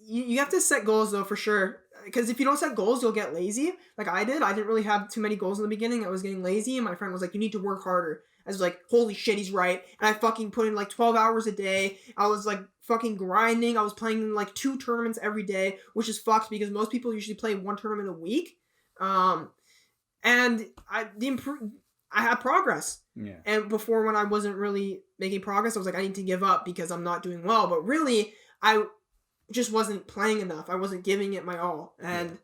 You have to set goals though, for sure, because if you don't set goals, you'll get lazy. Like I did. I didn't really have too many goals in the beginning. I was getting lazy, and my friend was like, you need to work harder. I was like, holy shit, he's right. And I fucking put in like 12 hours a day. I was like fucking grinding. I was playing like 2 tournaments every day, which is fucked because most people usually play 1 tournament a week. And I had progress. Yeah. And before, when I wasn't really making progress, I was like, I need to give up because I'm not doing well. But really, I just wasn't playing enough. I wasn't giving it my all. And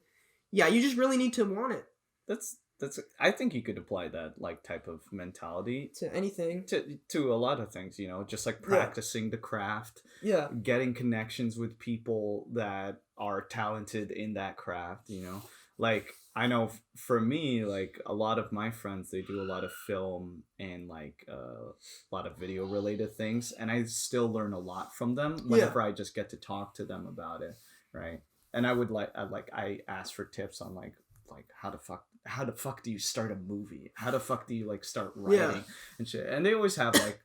yeah, you just really need to want it. That's I think you could apply that like type of mentality to anything, to a lot of things, you know, just like practicing the craft, getting connections with people that are talented in that craft, you know. Like I know for me, like a lot of my friends, they do a lot of film and like a lot of video related things, and I still learn a lot from them whenever I just get to talk to them about it, right? And I ask for tips on like how the fuck do you start a movie? How the fuck do you like start writing and shit? And they always have like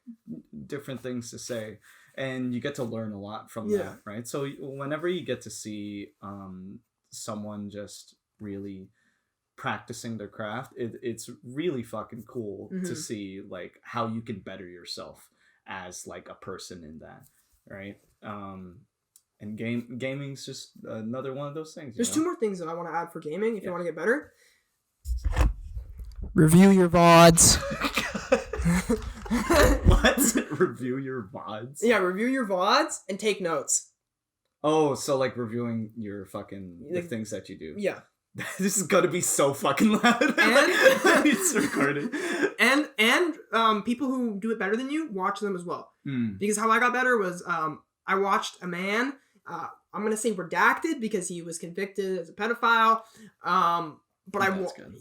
different things to say, and you get to learn a lot from that, right? So whenever you get to see someone just really practicing their craft, it's really fucking cool to see like how you can better yourself as like a person in that, right? And gaming's just another one of those things. There's 2 more things that I want to add for gaming if you want to get better. Review your VODs. What? Review your VODs? Yeah, review your VODs and take notes. Oh, so like reviewing your fucking the things that you do. Yeah. This is gonna be so fucking loud. And it's recording. And people who do it better than you, watch them as well. Because how I got better was I watched a man. I'm gonna say redacted because he was convicted as a pedophile. But that's good.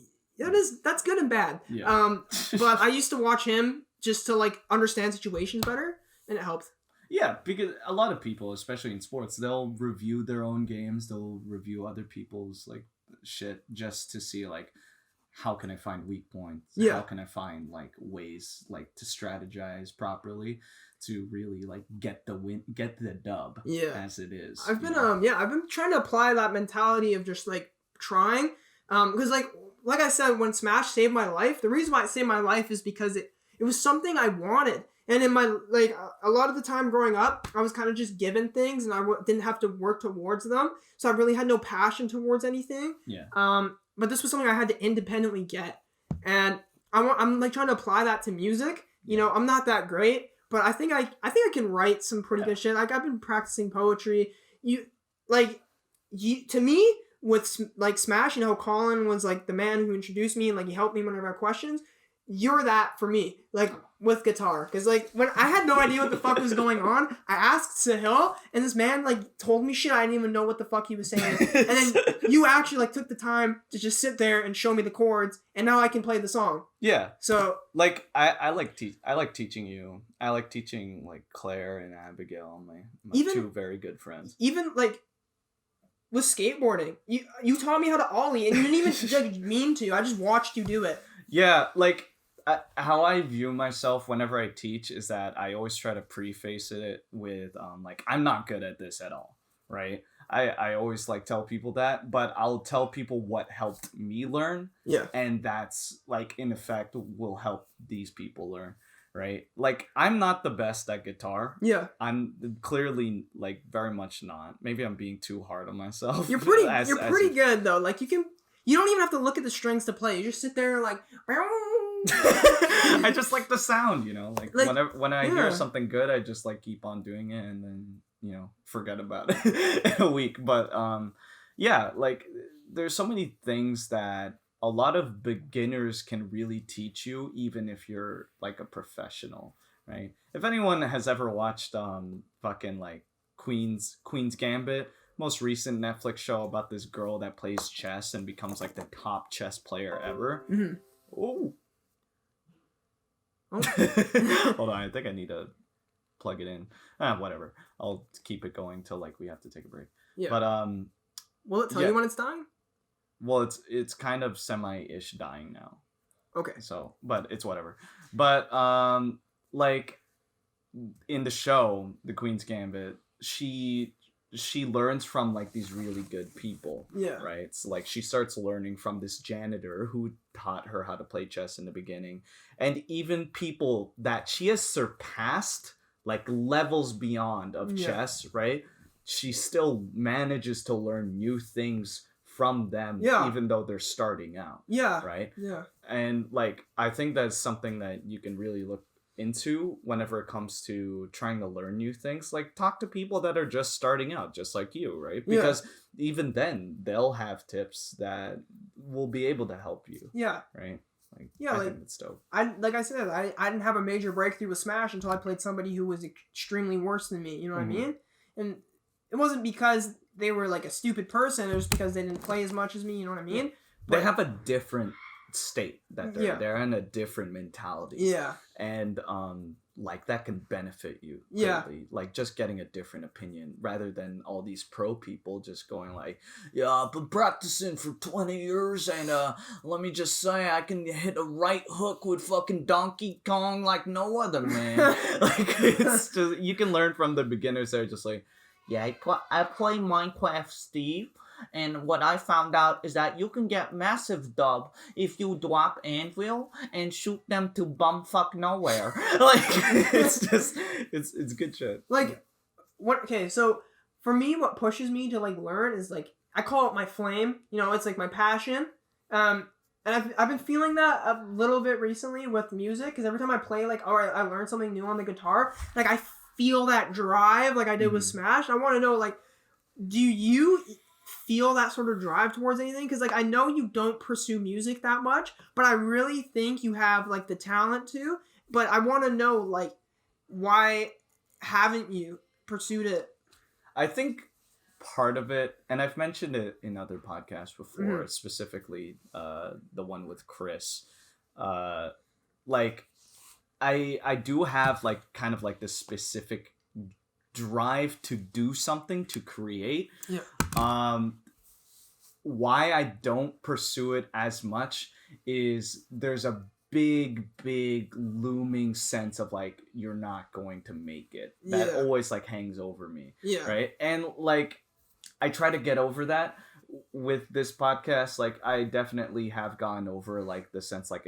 That's good and bad. Yeah. But I used to watch him just to like understand situations better, and it helped. Yeah, because a lot of people, especially in sports, they'll review their own games. They'll review other people's like shit just to see like how can I find weak points? Yeah. How can I find like ways like to strategize properly to really like get the dub as it is. I've been trying to apply that mentality of just like trying because like I said, when Smash saved my life, the reason why it saved my life is because it was something I wanted. And in my, like, a lot of the time growing up, I was kind of just given things and I didn't have to work towards them. So I really had no passion towards anything. Yeah. But this was something I had to independently get. And I'm like trying to apply that to music. You know, I'm not that great, but I think I can write some pretty good shit. Like, I've been practicing poetry. To me, with like Smash, you know, Colin was like the man who introduced me and like he helped me whenever I had questions. You're that for me, like with guitar, because like when I had no idea what the fuck was going on, I asked Sahil, and this man like told me shit I didn't even know what the fuck he was saying, and then you actually like took the time to just sit there and show me the chords, and now I can play the song. Yeah. So like I like teaching you. I like teaching like Claire and Abigail, my even, 2 very good friends. Even like with skateboarding, you taught me how to ollie, and you didn't even like mean to. I just watched you do it. Yeah, like. How I view myself whenever I teach is that I always try to preface it with like I'm not good at this at all, right? I always like tell people that, but I'll tell people what helped me learn, and that's like in effect will help these people learn, right? Like I'm not the best at guitar. Yeah, I'm clearly like very much not. Maybe I'm being too hard on myself. You're pretty good though. Like you don't even have to look at the strings to play. You just sit there like. I just like the sound, you know, like when I hear something good, I just like keep on doing it and then, you know, forget about it in a week. But like there's so many things that a lot of beginners can really teach you, even if you're like a professional, right? If anyone has ever watched fucking like Queen's Gambit, most recent Netflix show about this girl that plays chess and becomes like the top chess player ever. Mm-hmm. Oh. Hold on, I think I need to plug it in. Whatever. I'll keep it going till like we have to take a break. Yeah. But will it tell you when it's dying? Well, it's kind of semi-ish dying now. Okay. So, but it's whatever. But like in the show, The Queen's Gambit, she learns from like these really good people. Yeah. Right. So like she starts learning from this janitor who taught her how to play chess in the beginning, and even people that she has surpassed like levels beyond of chess. Right. She still manages to learn new things from them, even though they're starting out. Yeah. Right. Yeah. And like I think that's something that you can really look into whenever it comes to trying to learn new things. Like, talk to people that are just starting out, just like you, right? Because even then, they'll have tips that will be able to help you. Yeah. Right? Like, I think it's dope. Like I said, I didn't have a major breakthrough with Smash until I played somebody who was extremely worse than me. You know what I mean? And it wasn't because they were like a stupid person. It was because they didn't play as much as me. You know what I mean? They have a different state that they're in, a different mentality. Yeah. And like, that can benefit you greatly. Like, just getting a different opinion rather than all these pro people just going like, yeah, I've been practicing for 20 years and let me just say I can hit a right hook with fucking Donkey Kong like no other, man. Like, it's just, you can learn from the beginners that are just like, yeah, I play Minecraft, Steve. And what I found out is that you can get massive dub if you drop anvil and shoot them to bumfuck nowhere. Like, it's just, it's good shit. Like, okay, so for me, what pushes me to like learn is like, I call it my flame. You know, it's like my passion. And I've been feeling that a little bit recently with music, because every time I play, like, all right, I learned something new on the guitar, like, I feel that drive like I did with Smash. I want to know, like, do you feel that sort of drive towards anything? Because, like, I know you don't pursue music that much, but I really think you have, like, the talent to. But I want to know, like, why haven't you pursued it? I think part of it, and I've mentioned it in other podcasts before, specifically the one with Chris, like, I do have, like, kind of like this specific drive to do something, to create. Why I don't pursue it as much is there's a big looming sense of like, you're not going to make it. That always like hangs over me. Right? And like, I try to get over that with this podcast. Like, I definitely have gone over like the sense like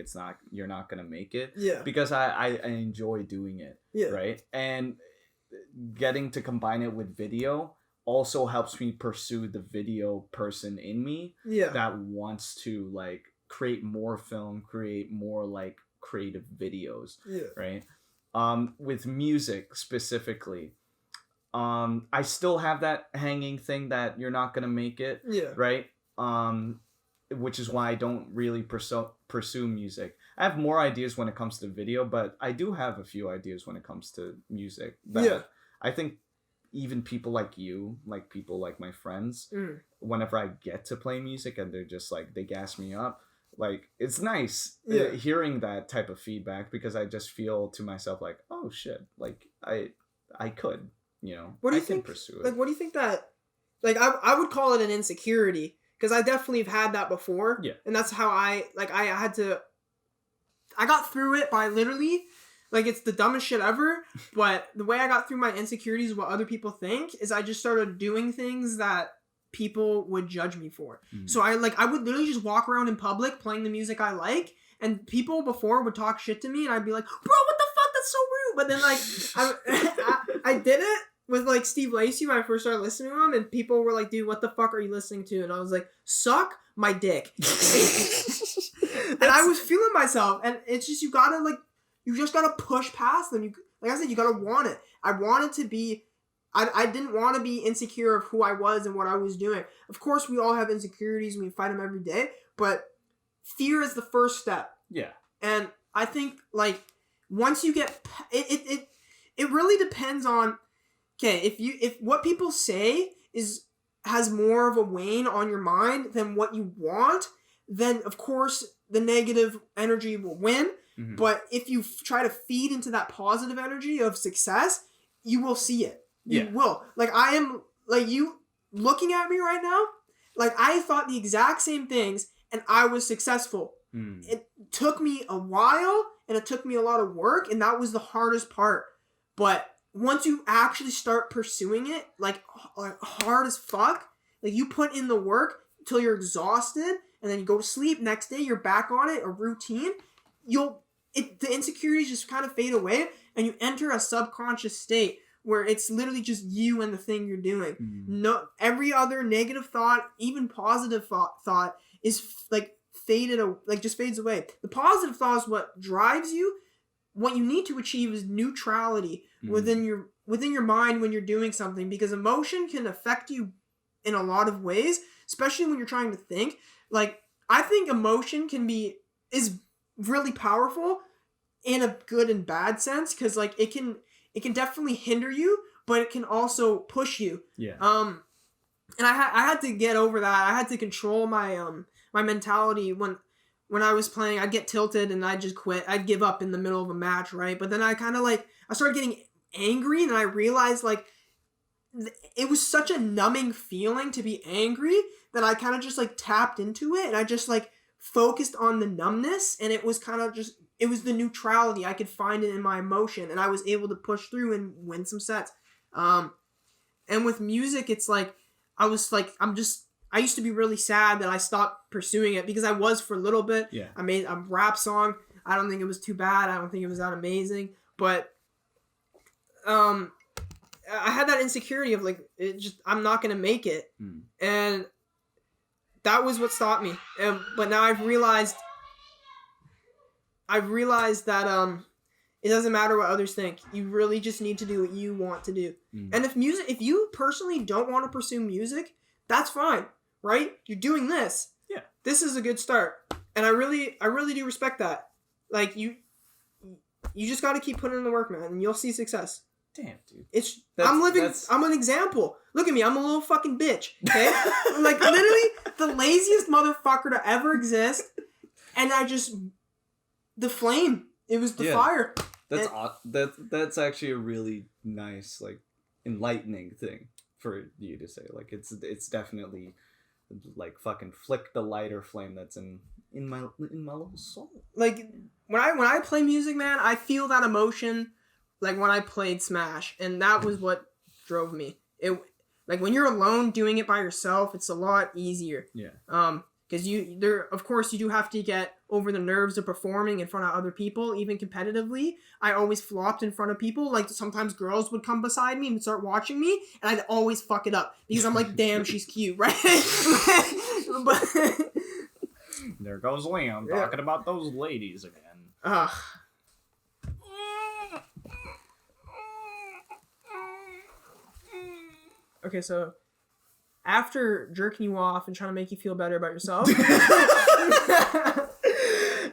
you're not gonna make it. Because I enjoy doing it. Right? And getting to combine it with video also helps me pursue the video person in me that wants to like create more film, create more like creative videos. Right? With music specifically, I still have that hanging thing that you're not gonna make it. Right? Which is why I don't really pursue music. I have more ideas when it comes to video, but I do have a few ideas when it comes to music that I think even people like you, like people like my friends, whenever I get to play music and they're just like, they gas me up, like, it's nice hearing that type of feedback, because I just feel to myself like, oh shit, like I could, you know, what do you can think, pursue it. Like, what do you think that, like, I would call it an insecurity, because I definitely have had that before. And that's how I got through it by literally, like, it's the dumbest shit ever, but the way I got through my insecurities of what other people think is I just started doing things that people would judge me for. So I would literally just walk around in public playing the music I like, and people before would talk shit to me, and I'd be like, bro, what the fuck? That's so rude. But then, like, I did it with, like, Steve Lacy when I first started listening to him, and people were like, dude, what the fuck are you listening to? And I was like, suck my dick. And I was feeling myself, and it's just, you just gotta push past them. Like I said, you gotta want it. I wanted to be, I didn't want to be insecure of who I was and what I was doing. Of course, we all have insecurities and we fight them every day, but fear is the first step. And I think, like, once you get, it really depends on, okay, if what people say has more of a weight on your mind than what you want, then of course the negative energy will win. But if you try to feed into that positive energy of success, you will see it. You will. Like, I am, like, you looking at me right now, like, I thought the exact same things and I was successful. It took me a while and it took me a lot of work, and that was the hardest part. But once you actually start pursuing it, like hard as fuck, like, you put in the work till you're exhausted, and then you go to sleep, next day you're back on it, a routine, the insecurities just kind of fade away, and you enter a subconscious state where it's literally just you and the thing you're doing. No, every other negative thought, even positive thought is like just fades away. The positive thought is what drives you, what you need to achieve is neutrality within your mind when you're doing something, because emotion can affect you in a lot of ways, especially when you're trying to think. Like, I think emotion is really powerful in a good and bad sense, because like it can definitely hinder you, but it can also push you. Yeah. And I had to get over that. I had to control my my mentality when I was playing. I'd get tilted and I'd just quit. I'd give up in the middle of a match, right? But then I kind of like I started getting angry, and I realized like it was such a numbing feeling to be angry that I kind of just like tapped into it, and I just like focused on the numbness, and it was kind of just, it was the neutrality. I could find it in my emotion, and I was able to push through and win some sets. And with music, it's like I used to be really sad that I stopped pursuing it, because I was for a little bit. Yeah. I made a rap song. I don't think it was too bad. I don't think it was that amazing, but I had that insecurity of like, I'm not gonna make it, and that was what stopped me. But now I've realized that it doesn't matter what others think. You really just need to do what you want to do. And if you personally don't want to pursue music, that's fine, right? You're doing this. Yeah. This is a good start, and I really do respect that. Like you just got to keep putting in the work, man, and you'll see success. Damn, dude. I'm an example. Look at me. I'm a little fucking bitch. Okay? Like, literally the laziest motherfucker to ever exist. And the flame. It was the fire. That's actually a really nice, like, enlightening thing for you to say. Like, it's definitely like fucking flick the lighter flame that's in my little soul. Like, when I play music, man, I feel that emotion. Like when I played Smash, and that was what drove me. It, like when you're alone doing it by yourself, it's a lot easier. Yeah. Because of course you do have to get over the nerves of performing in front of other people, even competitively. I always flopped in front of people. Like sometimes girls would come beside me and start watching me, and I'd always fuck it up because I'm like, damn, she's cute, right? But there goes Liam talking about those ladies again. Okay, so after jerking you off and trying to make you feel better about yourself.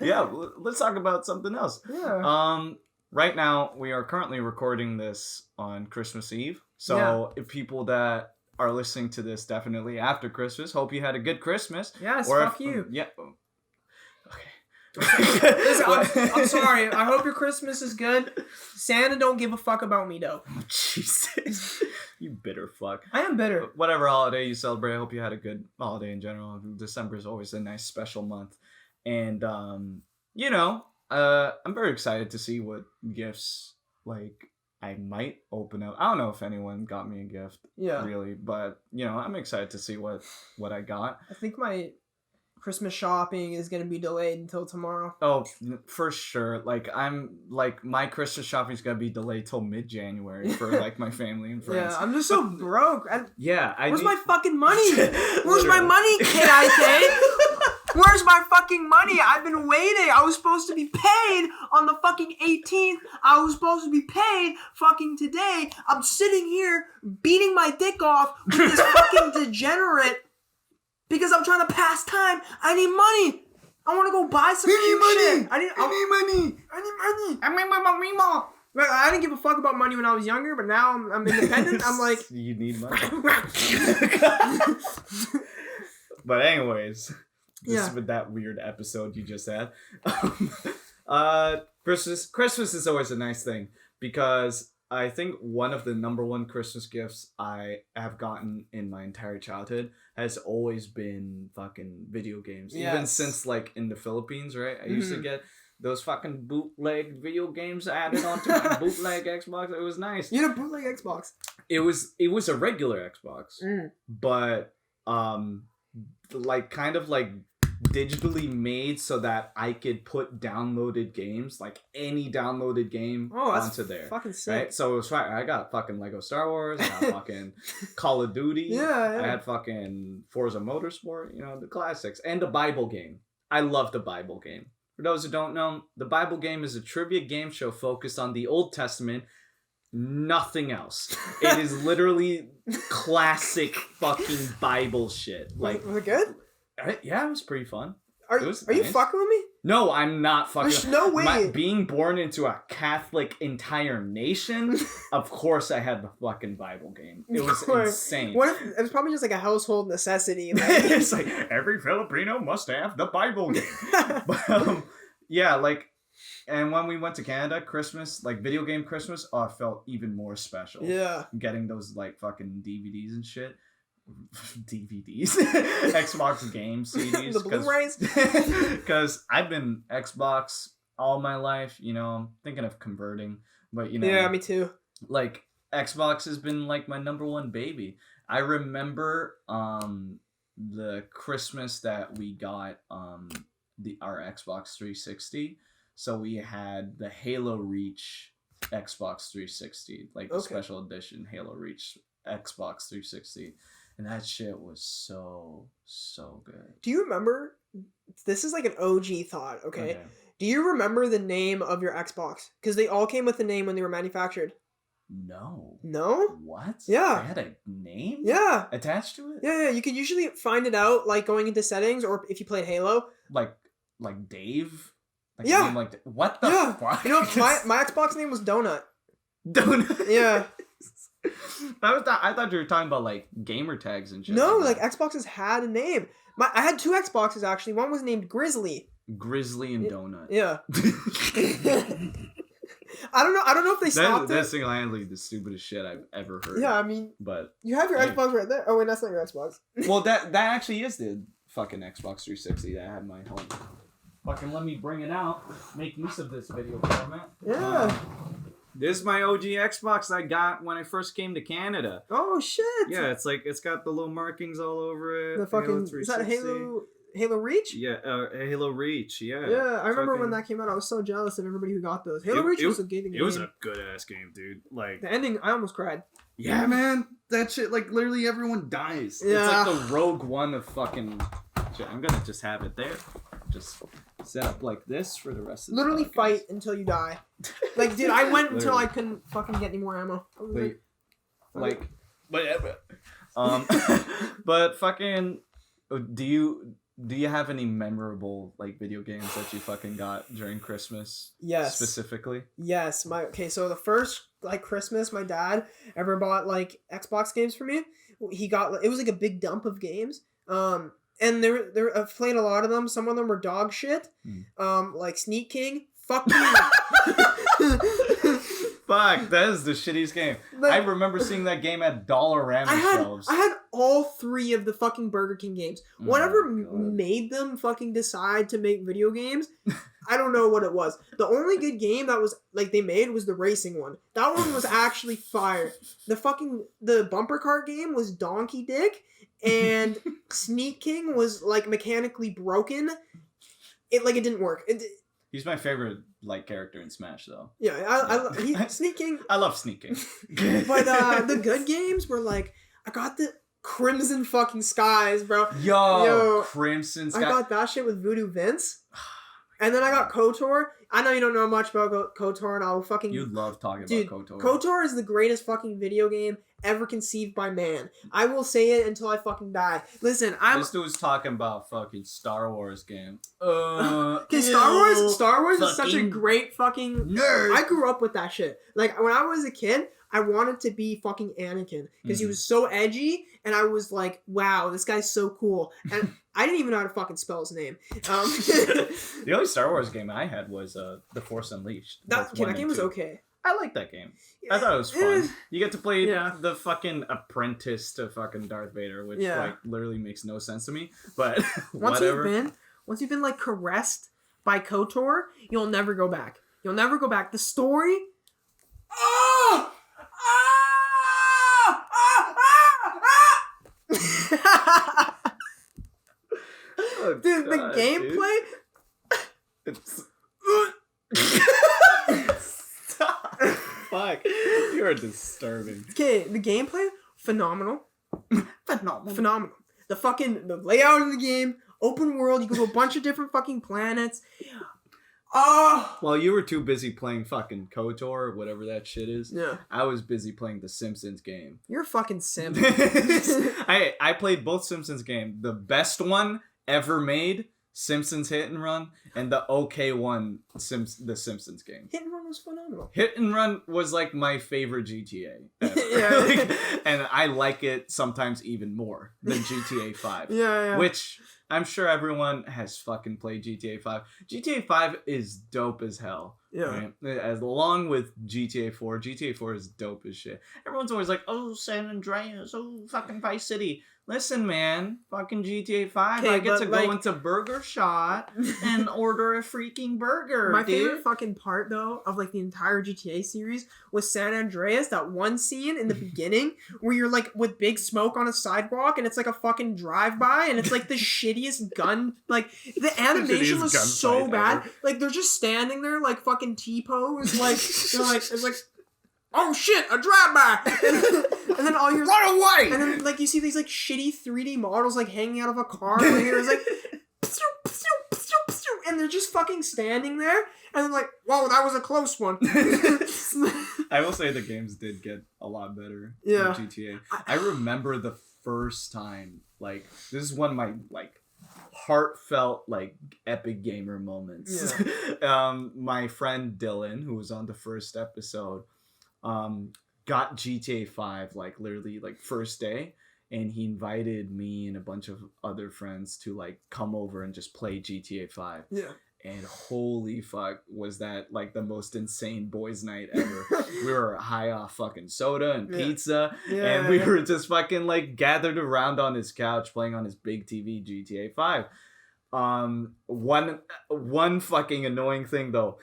Yeah, let's talk about something else. Yeah. Right now, we are currently recording this on Christmas Eve. So if people that are listening to this definitely after Christmas, hope you had a good Christmas. Yes, fuck you. Yeah. Listen, I'm sorry. I hope your Christmas is good. Santa don't give a fuck about me, though. Oh, Jesus. You bitter fuck. I am bitter. Whatever holiday you celebrate, I hope you had a good holiday in general. December is always a nice special month. And, I'm very excited to see what gifts, like, I might open up. I don't know if anyone got me a gift, really. But, I'm excited to see what I got. I think my Christmas shopping is going to be delayed until tomorrow. Oh, for sure. Like, my Christmas shopping is going to be delayed till mid-January for, like, my family and friends. Yeah, I'm just so broke. Where's my fucking money? Where's my money, kid IK? Where's my fucking money? I've been waiting. I was supposed to be paid on the fucking 18th. I was supposed to be paid fucking today. I'm sitting here beating my dick off with this fucking degenerate because I'm trying to pass time. I need money. I want to go buy some shit. I need money. I didn't give a fuck about money when I was younger, but now I'm independent. I'm like, you need money. But anyways, with that weird episode you just had, Christmas is always a nice thing because I think one of the number one Christmas gifts I have gotten in my entire childhood has always been fucking video games. Yes. Even since, like, in the Philippines, right? I used to get those fucking bootleg video games added onto my bootleg Xbox. It was nice. You had a bootleg Xbox? It was a regular Xbox. But, kind of digitally made so that I could put downloaded games, like any downloaded game, onto there. Fucking sick. Right? So it was fine. I got fucking Lego Star Wars, I got fucking Call of Duty, I had fucking Forza Motorsport, the classics, and the Bible game. I love the Bible game. For those who don't know, the Bible game is a trivia game show focused on the Old Testament. Nothing else. It is literally classic fucking Bible shit. Like, was it good? Yeah, it was pretty fun. Are you fucking with me? No, I'm not fucking. There's no way. Being born into a Catholic entire nation, of course I had the fucking Bible game. It was insane. What if it was probably just like a household necessity? Like... It's like every Filipino must have the Bible game. But, yeah, like, and when we went to Canada, Christmas, like video game Christmas, it felt even more special. Yeah. Getting those like fucking DVDs and shit. DVDs, Xbox game CDs, the Blu-rays. Because I've been Xbox all my life. You know, I'm thinking of converting, but you know, yeah, me too. Like Xbox has been like my number one baby. I remember the Christmas that we got our Xbox 360. So we had the Halo Reach Xbox 360, like the special edition Halo Reach Xbox 360. And that shit was so good. Do you remember? This is like an OG thought, okay? Do you remember the name of your Xbox? Because they all came with a name when they were manufactured. No. No? What? Yeah. They had a name? Yeah. Attached to it? Yeah. You could usually find it out like going into settings or if you played Halo. Like Dave? Like yeah. Name like what the fuck? You know, my Xbox name was Donut. Donut? Yeah. I thought you were talking about like gamer tags and shit. No, like Xboxes had a name. I had two Xboxes actually. One was named Grizzly. Grizzly and Donut. Yeah. I don't know if they stopped That's single-handedly the stupidest shit I've ever heard. Yeah, I mean, but you have your Xbox right there. Oh wait, that's not your Xbox. Well, that actually is the fucking Xbox 360 that I had in my home. Fucking let me bring it out. Make use of this video format. Yeah. This is my OG Xbox I got when I first came to Canada. Oh shit! Yeah, it's got the little markings all over it. The fucking is that Halo Reach? Yeah, Halo Reach. Yeah. Yeah, I remember when that came out. I was so jealous of everybody who got those. Halo Reach was a good game. It was a good ass game, dude. Like the ending, I almost cried. Yeah, man, that shit. Like literally, everyone dies. Yeah. It's like the Rogue One of fucking. Shit, I'm gonna just have it there. Just set up like this for the rest of the literally fight until you die. Like, dude, I went until I couldn't fucking get any more ammo. But fucking, do you have any memorable like video games that you fucking got during Christmas? Yes. Specifically? Yes. So the first like Christmas my dad ever bought like Xbox games for me. It was like a big dump of games. And I've played a lot of them. Some of them were dog shit. Like Sneak King. Fuck you. Fuck, that is the shittiest game. Like, I remember seeing that game at Dollarama shelves. I had all three of the fucking Burger King games. Whatever made them fucking decide to make video games, I don't know what it was. The only good game that was like they made was the racing one. That one was actually fire. The bumper car game was Donkey Dick, and Sneak King was like mechanically broken. It didn't work. He's my favorite like character in Smash though. Yeah, Sneak King. I love Sneak King. But the good games were like I got the Crimson fucking Skies, bro. Yo, Crimson Skies. I got that shit with Voodoo Vince. And then I got KOTOR. I know you don't know much about KOTOR, and I'll fucking... You love talking about KOTOR. KOTOR is the greatest fucking video game ever conceived by man. I will say it until I fucking die. Listen, This dude's talking about fucking Star Wars game. Okay, Star Wars is such a great fucking... nerd. I grew up with that shit. Like, when I was a kid, I wanted to be fucking Anakin. Because he was so edgy, and I was like, wow, this guy's so cool. And... I didn't even know how to fucking spell his name. The only Star Wars game I had was The Force Unleashed. That game was okay. I like that game. I thought it was fun. You get to play the fucking apprentice to fucking Darth Vader, which like literally makes no sense to me. But whatever. Once you've been like caressed by KOTOR, you'll never go back. You'll never go back. The story. Oh! Oh, dude, the gameplay. Stop. Fuck. You're disturbing. Okay, the gameplay, phenomenal. Phenomenal. The layout of the game, open world, you go to a bunch of different fucking planets. Oh! While you were too busy playing fucking KOTOR or whatever that shit is, Yeah. I was busy playing the Simpsons game. You're a fucking simp. I played both Simpsons game. The best one ever made, Simpsons Hit and Run, and the okay one, the Simpsons game. Hit and Run was phenomenal. Hit and Run was like my favorite GTA ever. Yeah. And I like it sometimes even more than GTA 5. Yeah. Which I'm sure everyone has fucking played GTA 5. GTA 5 is dope as hell. Yeah. Right? As along with GTA 4. GTA 4 is dope as shit. Everyone's always like, oh, San Andreas, oh, fucking Vice City. Listen, man, fucking GTA 5, I get to go into Burger Shot and order a freaking burger, My dude. favorite fucking part, though, of, like, the entire GTA series was San Andreas, that one scene in the beginning where you're, like, with big smoke on a sidewalk and it's, like, a fucking drive-by and it's, like, the shittiest gun, like, the animation was so bad. Ever. Like, they're just standing there, like, fucking T-pose, like, they're like, it's like, oh shit, a drive-by! And then all your run away! And then like you see these like shitty 3D models like hanging out of a car and it's like and they're just fucking standing there and then like, whoa, that was a close one. I will say the games did get a lot better than GTA. I remember the first time, like, this is one of my like heartfelt like epic gamer moments. Yeah. My friend Dylan, who was on the first episode, got GTA 5 like literally like first day, and he invited me and a bunch of other friends to like come over and just play GTA 5. Yeah. And holy fuck, was that like the most insane boys' night ever. We were high off fucking soda and pizza, and we were just fucking like gathered around on his couch playing on his big TV GTA 5. One fucking annoying thing though,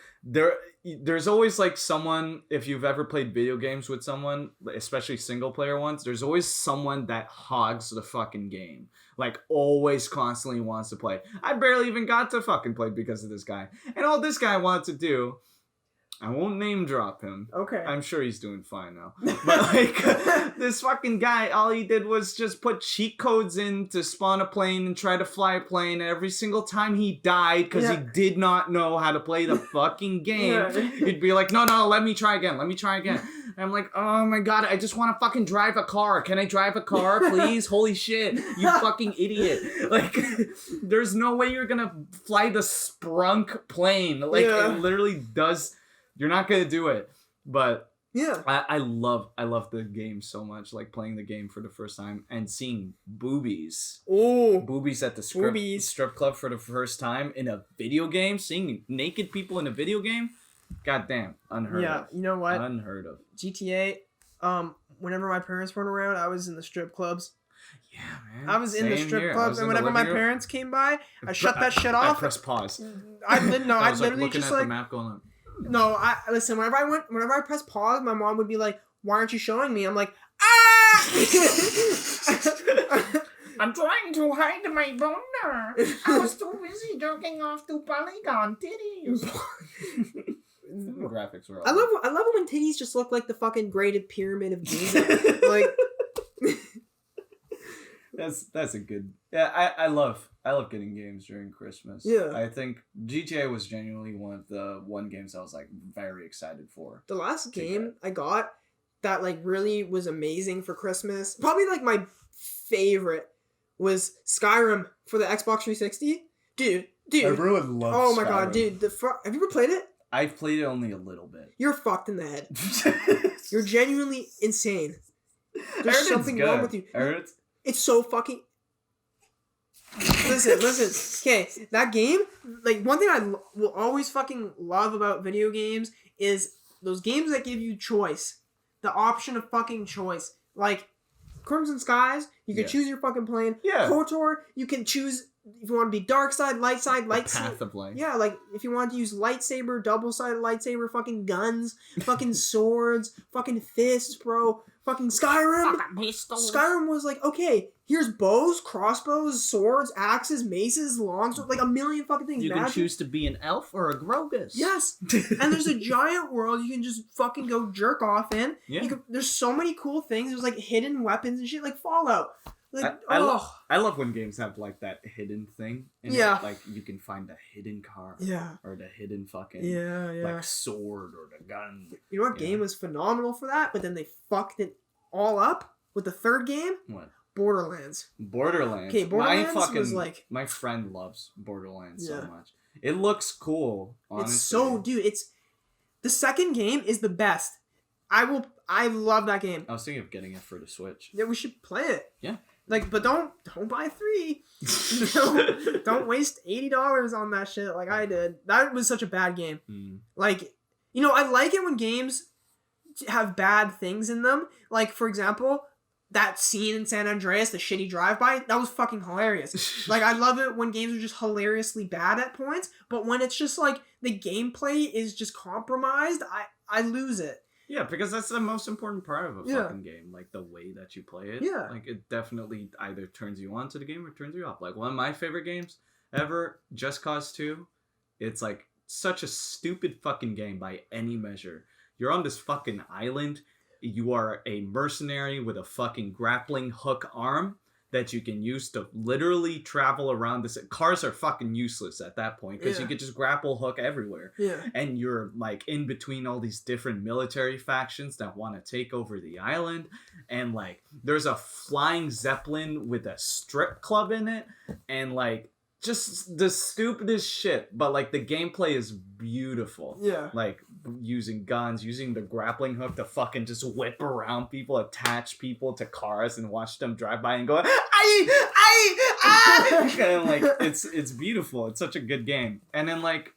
there's always like someone, if you've ever played video games with someone, especially single player ones, there's always someone that hogs the fucking game, like always constantly wants to play. I barely even got to fucking play because of this guy, and all this guy wanted to do, I won't name drop him. Okay. I'm sure he's doing fine now. But like this fucking guy, all he did was just put cheat codes in to spawn a plane and try to fly a plane. And every single time he died because he did not know how to play the fucking game, he'd be like, no, let me try again. And I'm like, oh my god, I just want to fucking drive a car. Can I drive a car, please? Holy shit, you fucking idiot. Like, there's no way you're gonna fly the Sprunk plane. Like, it literally does. You're not gonna do it, but I love the game so much. Like playing the game for the first time and seeing boobies at the strip club for the first time in a video game. Seeing naked people in a video game, goddamn, unheard of. Yeah, you know what? Unheard of. GTA. Whenever my parents weren't around, I was in the strip clubs. Yeah, man. I was in the strip clubs, and whenever my parents came by, I shut that shit off. I pressed pause. I was like literally looking just at like the map going on. No, listen, whenever I pressed pause, my mom would be like, why aren't you showing me? I'm like, ah! I'm trying to hide my boner. I was too busy jerking off to polygon titties. The graphics were all I love it when titties just look like the fucking graded pyramid of Giza. Like, that's a good. Yeah, I love getting games during Christmas. Yeah. I think GTA was genuinely one of the games I was like very excited for. The last game I got that like really was amazing for Christmas, probably like my favorite, was Skyrim for the Xbox 360. Dude. Everyone loves Oh my Skyrim. God, dude. Have you ever played it? I've played it only a little bit. You're fucked in the head. You're genuinely insane. There's something wrong with you. It's so fucking... Listen. Okay, that game, like, one thing I will always fucking love about video games is those games that give you choice. The option of fucking choice. Like, Crimson Skies, you can choose your fucking plane. Yeah. KOTOR, you can choose if you want to be dark side, light side, Path of life. Yeah, like, if you want to use lightsaber, double-sided lightsaber, fucking guns, fucking swords, fucking fists, bro. Fucking Skyrim. Fucking pistols. Skyrim was like, okay, here's bows, crossbows, swords, axes, maces, longswords, like a million fucking things. You can choose to be an elf or a Grogus. Yes. And there's a giant world you can just fucking go jerk off in. Yeah. There's so many cool things. There's like hidden weapons and shit, like Fallout. Like, I love when games have like that hidden thing. In Yeah. it. Like you can find the hidden car. Yeah. Or the hidden fucking Yeah. like sword or the gun. You know what game was phenomenal for that, but then they fucked it all up with the third game? What? Borderlands. Borderlands. Okay, Borderlands was like... My friend loves Borderlands Yeah. so much. It looks cool, honestly. It's so... Dude, it's... The second game is the best. I love that game. I was thinking of getting it for the Switch. Yeah, we should play it. Yeah. Like, but don't buy 3. Don't waste $80 on that shit like I did. That was such a bad game. Like, you know, I like it when games have bad things in them. Like, for example, that scene in San Andreas, the shitty drive-by, that was fucking hilarious. Like, I love it when games are just hilariously bad at points, but when it's just like the gameplay is just compromised, I lose it. Yeah, because that's the most important part of a fucking game, like the way that you play it. Yeah. Like it definitely either turns you on to the game or turns you off. Like one of my favorite games ever, Just Cause 2, it's like such a stupid fucking game by any measure. You're on this fucking island, you are a mercenary with a fucking grappling hook arm that you can use to literally travel around this. Cars are fucking useless at that point because you could just grapple hook everywhere. Yeah. And you're like in between all these different military factions that want to take over the island. And like there's a flying zeppelin with a strip club in it. And like just the stupidest shit. But like the gameplay is beautiful. Yeah. Like using guns, using the grappling hook to fucking just whip around people, attach people to cars and watch them drive by and go, and like it's beautiful. It's such a good game. And then like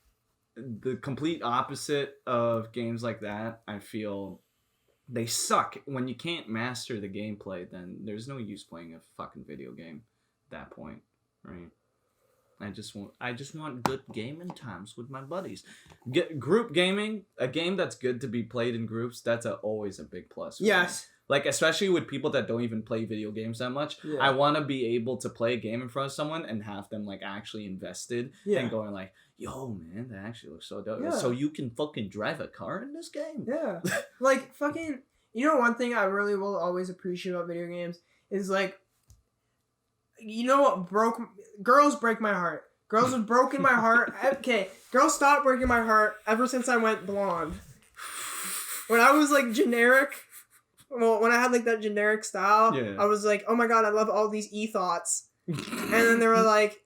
the complete opposite of games like that, I feel they suck. When you can't master the gameplay, then there's no use playing a fucking video game at that point, right? I just want good gaming times with my buddies. Group gaming, a game that's good to be played in groups, that's always a big plus. Yes. Like, especially with people that don't even play video games that much. Yeah. I want to be able to play a game in front of someone and have them, like, actually invested and going, like, yo, man, that actually looks so dope. Yeah. So you can fucking drive a car in this game? Yeah. Like, fucking, you know, one thing I really will always appreciate about video games is, like, you know what girls break my heart. Girls have broken my heart. Okay, girls stopped breaking my heart ever since I went blonde. When I was, like, generic... Well, when I had, like, that generic style, I was like, oh my god, I love all these e-thoughts. And then they were like,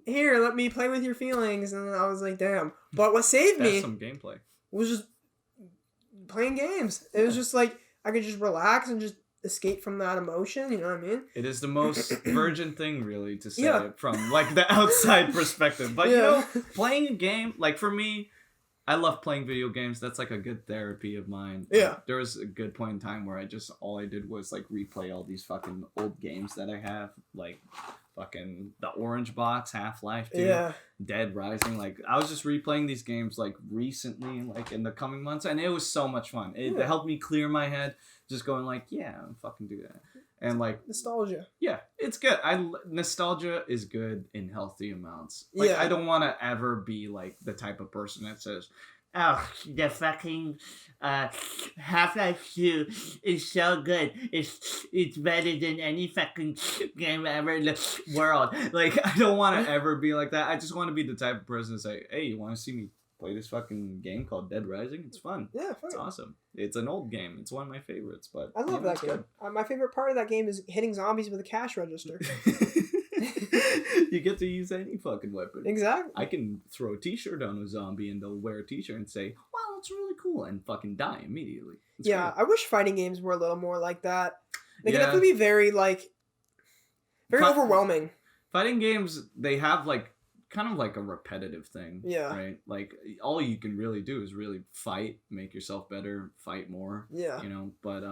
here, let me play with your feelings. And I was like, damn. But what saved me... That's some gameplay. ...was just playing games. It was just like, I could just relax and just escape from that emotion, you know what I mean? It is the most virgin thing, really, to say it from, like, the outside perspective. But, you know, playing a game, like, for me... I love playing video games. That's like a good therapy of mine. Yeah. There was a good point in time where all I did was like replay all these fucking old games that I have. Like fucking the Orange Box, Half-Life 2, Dead Rising. Like I was just replaying these games like recently, like in the coming months. And it was so much fun. It helped me clear my head. Just going like, yeah, I'm fucking do that. And like nostalgia. Yeah, it's good. Nostalgia is good in healthy amounts. Like I don't want to ever be like the type of person that says, "Oh, the fucking Half-Life 2 is so good. It's better than any fucking game ever in the world." Like I don't want to ever be like that. I just want to be the type of person to say, "Hey, you want to see me play this fucking game called Dead Rising? It's fun. Yeah, fun. It's awesome. It's an old game. It's one of my favorites, but I love that game. My favorite part of that game is hitting zombies with a cash register. You get to use any fucking weapon. Exactly. I can throw a t-shirt on a zombie and they'll wear a t-shirt and say, wow, it's really cool, and fucking die immediately. It's great. I wish fighting games were a little more like that. They can definitely be very, like, very overwhelming. Fighting games, they have, like, kind of like a repetitive thing. Yeah. Right? Like, all you can really do is really fight, make yourself better, fight more. Yeah. You know, but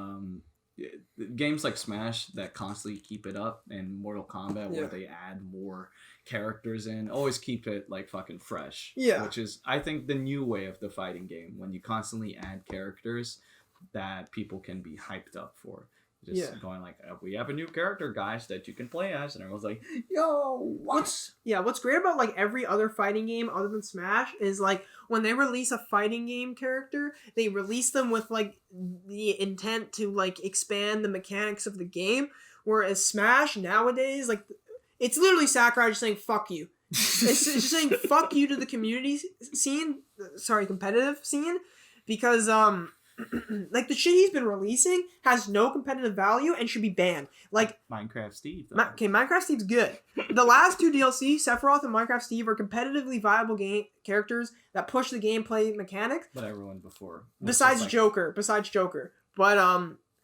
games like Smash that constantly keep it up, and Mortal Kombat where they add more characters in, always keep it, like, fucking fresh. Yeah. Which is, I think, the new way of the fighting game, when you constantly add characters that people can be hyped up for. Just going like, we have a new character, guys, that you can play as, and everyone's like, yo, what? What's great about, like, every other fighting game other than Smash is, like, when they release a fighting game character, they release them with, like, the intent to, like, expand the mechanics of the game, Whereas Smash nowadays, like, it's literally Sakurai just saying fuck you. It's just saying fuck you to the community scene. Sorry, competitive scene, because like the shit he's been releasing has no competitive value and should be banned. Like Minecraft Steve. Though. Okay, Minecraft Steve's good. The last 2 DLC, Sephiroth and Minecraft Steve, are competitively viable game characters that push the gameplay mechanics. But everyone before. Besides Joker. But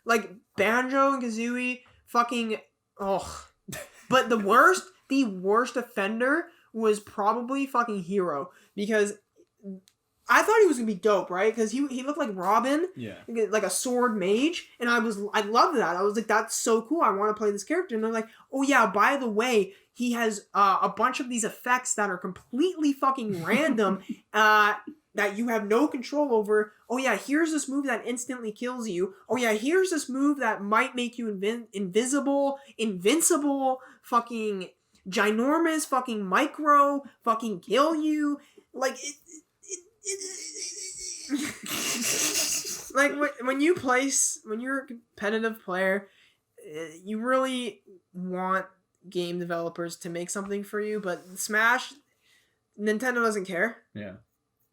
like Banjo and Kazooie, fucking But the worst offender was probably fucking Hero, because I thought he was gonna be dope, right? Because he looked like Robin, like a sword mage, and I loved that. I was like, that's so cool. I want to play this character. And they're like, oh yeah, by the way, he has a bunch of these effects that are completely fucking random, that you have no control over. Oh yeah, here's this move that instantly kills you. Oh yeah, here's this move that might make you invincible, fucking ginormous, fucking micro, fucking kill you. Like like when you're a competitive player, you really want game developers to make something for you, but Smash, Nintendo doesn't care. Yeah.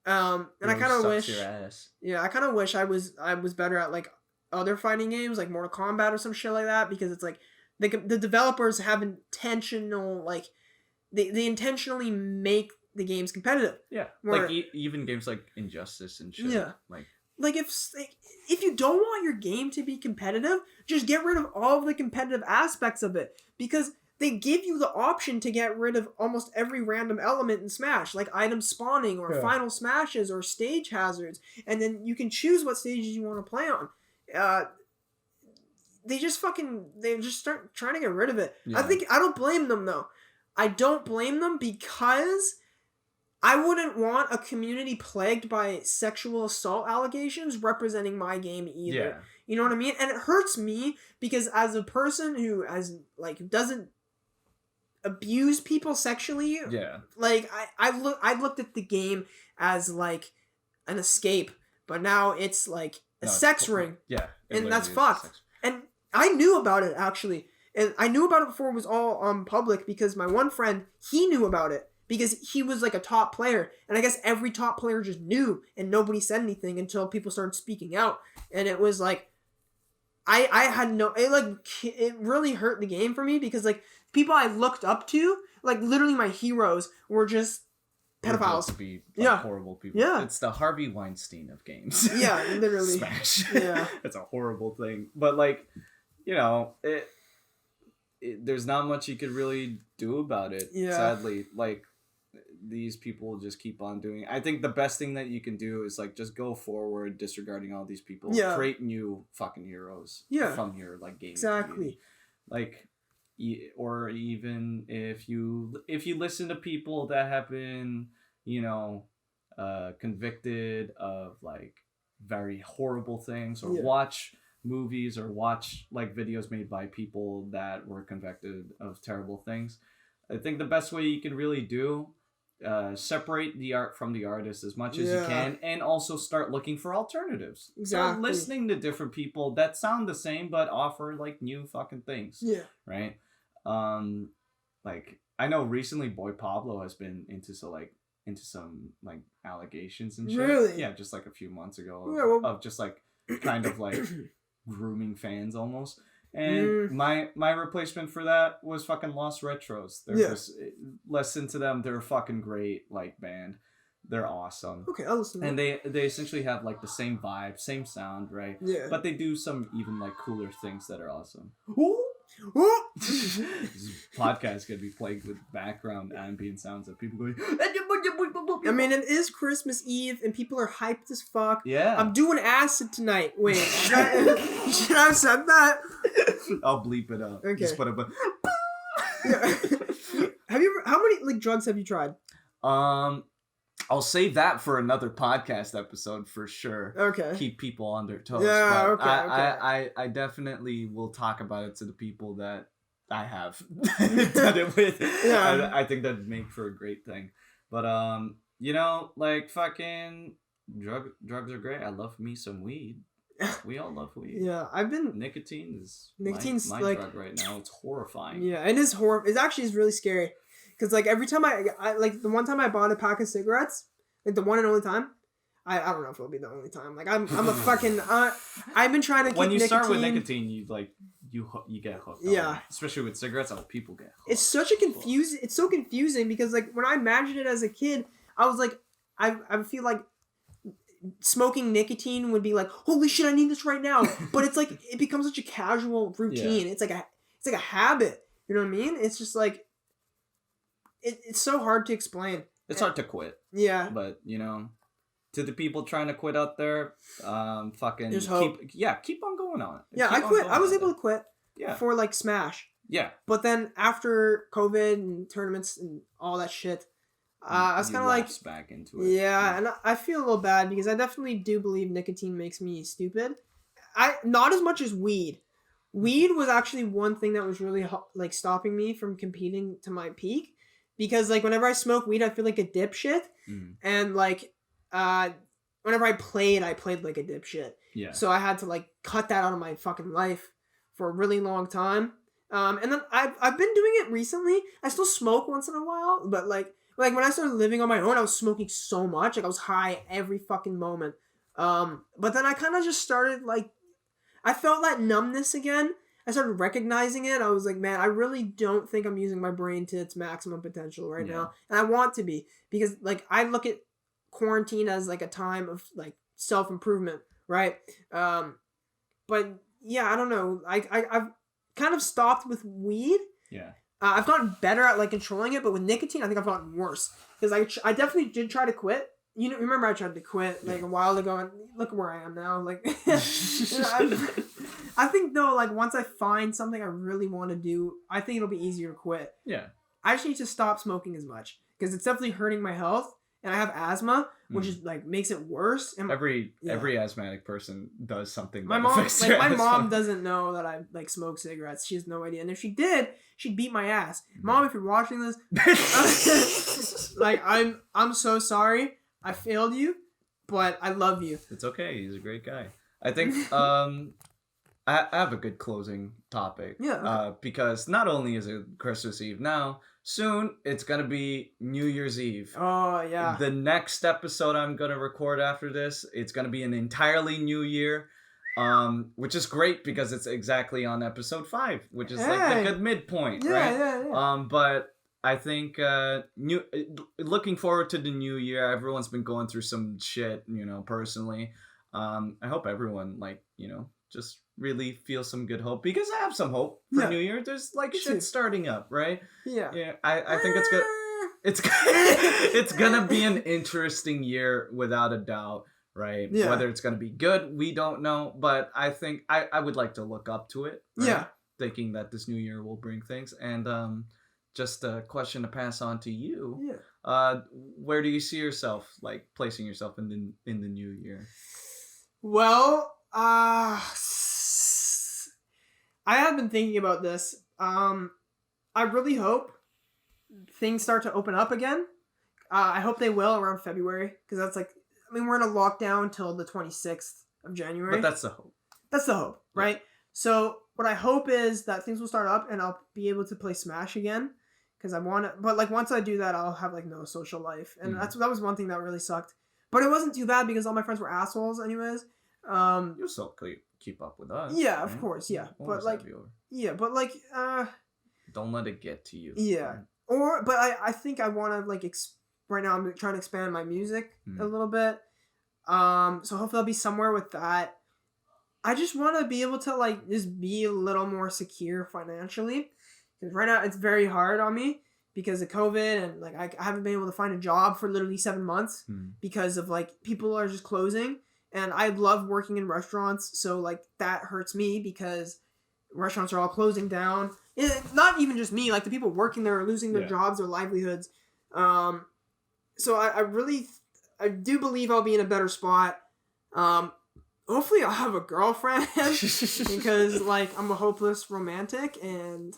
And I kind of wish. Your ass. Yeah, I kind of wish I was better at like other fighting games, like Mortal Kombat or some shit like that, because it's like the developers have intentional, like they intentionally make the games competitive. Yeah, where, like even games like Injustice and shit. Yeah, like if you don't want your game to be competitive, just get rid of all of the competitive aspects of it, because they give you the option to get rid of almost every random element in Smash, like item spawning or final smashes or stage hazards, and then you can choose what stages you want to play on. They just start trying to get rid of it. Yeah. I don't blame them though. I don't blame them, because I wouldn't want a community plagued by sexual assault allegations representing my game either. Yeah. You know what I mean? And it hurts me, because as a person who doesn't abuse people sexually, like I looked at the game as like an escape, but now it's like a sex ring. Yeah. And that's fucked. And I knew about it, actually. And I knew about it before it was all public, because my one friend, he knew about it, because he was like a top player. And I guess every top player just knew, and nobody said anything until people started speaking out. And it was like, I had no, it really hurt the game for me, because like people I looked up to, like literally my heroes, were just pedophiles. To be horrible people. Yeah. It's the Harvey Weinstein of games. Yeah, literally. Smash. Yeah. It's a horrible thing. But like, you know, there's not much you could really do about it. Yeah. Sadly, like these people just keep on doing it. I think the best thing that you can do is like just go forward, disregarding all these people. Yeah. Create new fucking heroes. Yeah. From your like game. Exactly. Community. Like, or even if you listen to people that have been, you know, convicted of like very horrible things, or watch movies or watch like videos made by people that were convicted of terrible things, I think the best way you can really do, separate the art from the artist as much as you can, and also start looking for alternatives. Exactly. Start listening to different people that sound the same but offer like new fucking things. Yeah. Right. Like I know recently Boy Pablo has been into some like allegations and shit. Really? Yeah, just like a few months ago of just like kind of like grooming fans almost. And my replacement for that was fucking Lost Retros. Just listen to them. They're a fucking great like band. They're awesome. Okay, I'll listen. And they essentially have like the same vibe, same sound, right? Yeah. But they do some even like cooler things that are awesome. This podcast could be plagued with background ambient sounds of people going. I mean, it is Christmas Eve and people are hyped as fuck. Yeah. I'm doing acid tonight. Wait, should I have said that? I'll bleep it out. Okay. Just put a. Have you ever? How many like drugs have you tried? I'll save that for another podcast episode for sure. Okay. Keep people on their toes. Yeah, but I definitely will talk about it to the people that I have done it with. Yeah. I think that'd make for a great thing. But you know, like fucking drugs are great. I love me some weed. We all love weed. Yeah, Nicotine's my like drug right now. It's horrifying. Yeah, it is horrible. It actually is really scary. Because, like, every time I like, the one time I bought a pack of cigarettes, like, the one and only time, I don't know if it'll be the only time. Like, I'm a fucking, I've been trying to keep when you nicotine. start with nicotine, you, like, you get hooked. Yeah. Especially with cigarettes, people get hooked. It's such a it's so confusing because, like, when I imagined it as a kid, I was like, I feel like smoking nicotine would be like, holy shit, I need this right now. But it's like, it becomes such a casual routine. Yeah. It's like a habit. You know what I mean? It's just like, it's so hard to explain. It's hard to quit. Yeah. But, you know, to the people trying to quit out there, fucking there's hope. Keep on going on it. Yeah, I quit. I was able to quit. Yeah. For like Smash. Yeah. But then after COVID and tournaments and all that shit, I was kind of like back into it. Yeah, and I feel a little bad because I definitely do believe nicotine makes me stupid. Not as much as weed. Weed was actually one thing that was really like stopping me from competing to my peak. Because, like, whenever I smoke weed, I feel like a dipshit. And, like, whenever I played like a dipshit. Yeah. So I had to, like, cut that out of my fucking life for a really long time. And then I've been doing it recently. I still smoke once in a while. But, like when I started living on my own, I was smoking so much. Like, I was high every fucking moment. But then I kind of just started, like, I felt that numbness again. I started recognizing it. I was like, man, I really don't think I'm using my brain to its maximum potential right now. And I want to be. Because, like, I look at quarantine as, like, a time of, like, self-improvement, right? But, yeah, I don't know. I've kind of stopped with weed. Yeah. I've gotten better at, like, controlling it. But with nicotine, I think I've gotten worse. Because I definitely did try to quit. You know, remember I tried to quit, like, a while ago. And look where I am now. Like, I think, though, like, once I find something I really want to do, I think it'll be easier to quit. Yeah. I just need to stop smoking as much. Because it's definitely hurting my health. And I have asthma, which is, like, makes it worse. And every asthmatic person does something. My mom doesn't know that I, like, smoke cigarettes. She has no idea. And if she did, she'd beat my ass. Mom, if you're watching this, like, I'm so sorry. I failed you, but I love you. It's okay. He's a great guy. I think I have a good closing topic. Yeah. Because not only is it Christmas Eve now, soon it's going to be New Year's Eve. Oh, yeah. The next episode I'm going to record after this, it's going to be an entirely new year, which is great because it's exactly on episode 5, which is like the good midpoint, right? Yeah. But I think looking forward to the new year. Everyone's been going through some shit, you know, personally. I hope everyone, like, you know, just really feels some good hope because I have some hope for New Year. There's like shit starting up, right? Yeah. Yeah. I think it's good. It's gonna be an interesting year without a doubt, right? Yeah. Whether it's gonna be good, we don't know, but I think I would like to look up to it. Right? Yeah. Thinking that this new year will bring things. And just a question to pass on to you. Yeah. Where do you see yourself, like, placing yourself in the new year? Well, I have been thinking about this. I really hope things start to open up again. I hope they will around February, because that's like, I mean, we're in a lockdown till the 26th of January. But that's the hope. That's the hope, right? Yeah. So what I hope is that things will start up and I'll be able to play Smash again, because I want to. But like once I do that, I'll have like no social life, and that was one thing that really sucked. But it wasn't too bad because all my friends were assholes, anyways. You'll still keep up with us. Yeah, right? of course, yeah. Always But like, don't let it get to you. Yeah. Right? But I think I want to like right now I'm trying to expand my music a little bit. So hopefully I'll be somewhere with that. I just want to be able to like just be a little more secure financially, because right now it's very hard on me because of COVID, and like I haven't been able to find a job for literally 7 months because of like people are just closing. And I love working in restaurants, so like that hurts me because restaurants are all closing down. Not even just me, like the people working there are losing their jobs, their livelihoods. So I do believe I'll be in a better spot. Hopefully I'll have a girlfriend because like I'm a hopeless romantic, and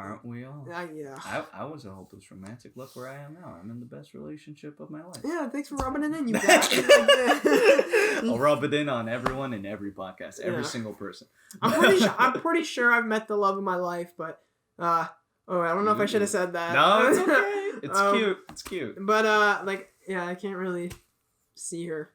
Aren't we all? Yeah. I was a hopeless romantic. Look where I am now. I'm in the best relationship of my life. Yeah, thanks for rubbing it in, you guys. I'll rub it in on everyone in every podcast, every Yeah. single person. I'm pretty sure I've met the love of my life, but I don't know if I should have said that. No, it's okay. It's cute. It's cute. But I can't really see her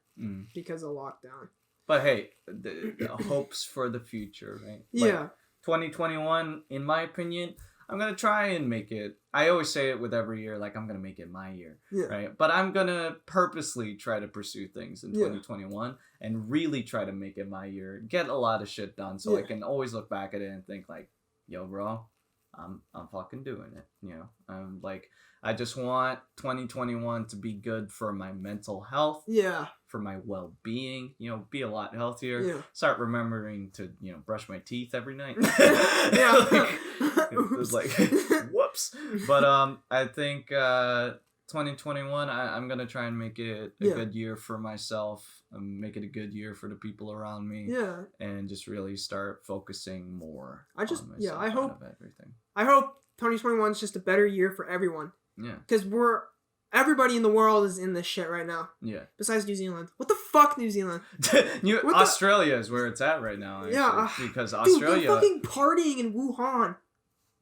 because of lockdown. But hey, the hopes for the future, right? Yeah. 2021, in my opinion, I'm gonna try and make it. I always say it with every year, like I'm gonna make it my year, right? But I'm gonna purposely try to pursue things in 2021 and really try to make it my year. Get a lot of shit done, so I can always look back at it and think like, yo, bro, I'm fucking doing it. You know, I'm like, I just want 2021 to be good for my mental health. Yeah. For my well-being, you know, be a lot healthier. Yeah. Start remembering to, you know, brush my teeth every night. It was like, whoops. But I think 2021, I'm gonna try and make it a good year for myself. Make it a good year for the people around me. Yeah. And just really start focusing more. I hope everything. I hope 2021 is just a better year for everyone. Yeah. Because everybody in the world is in this shit right now. Yeah. Besides New Zealand. What the fuck, New Zealand? Australia is where it's at right now. Actually, yeah. Because Australia. Dude, they're fucking partying in Wuhan.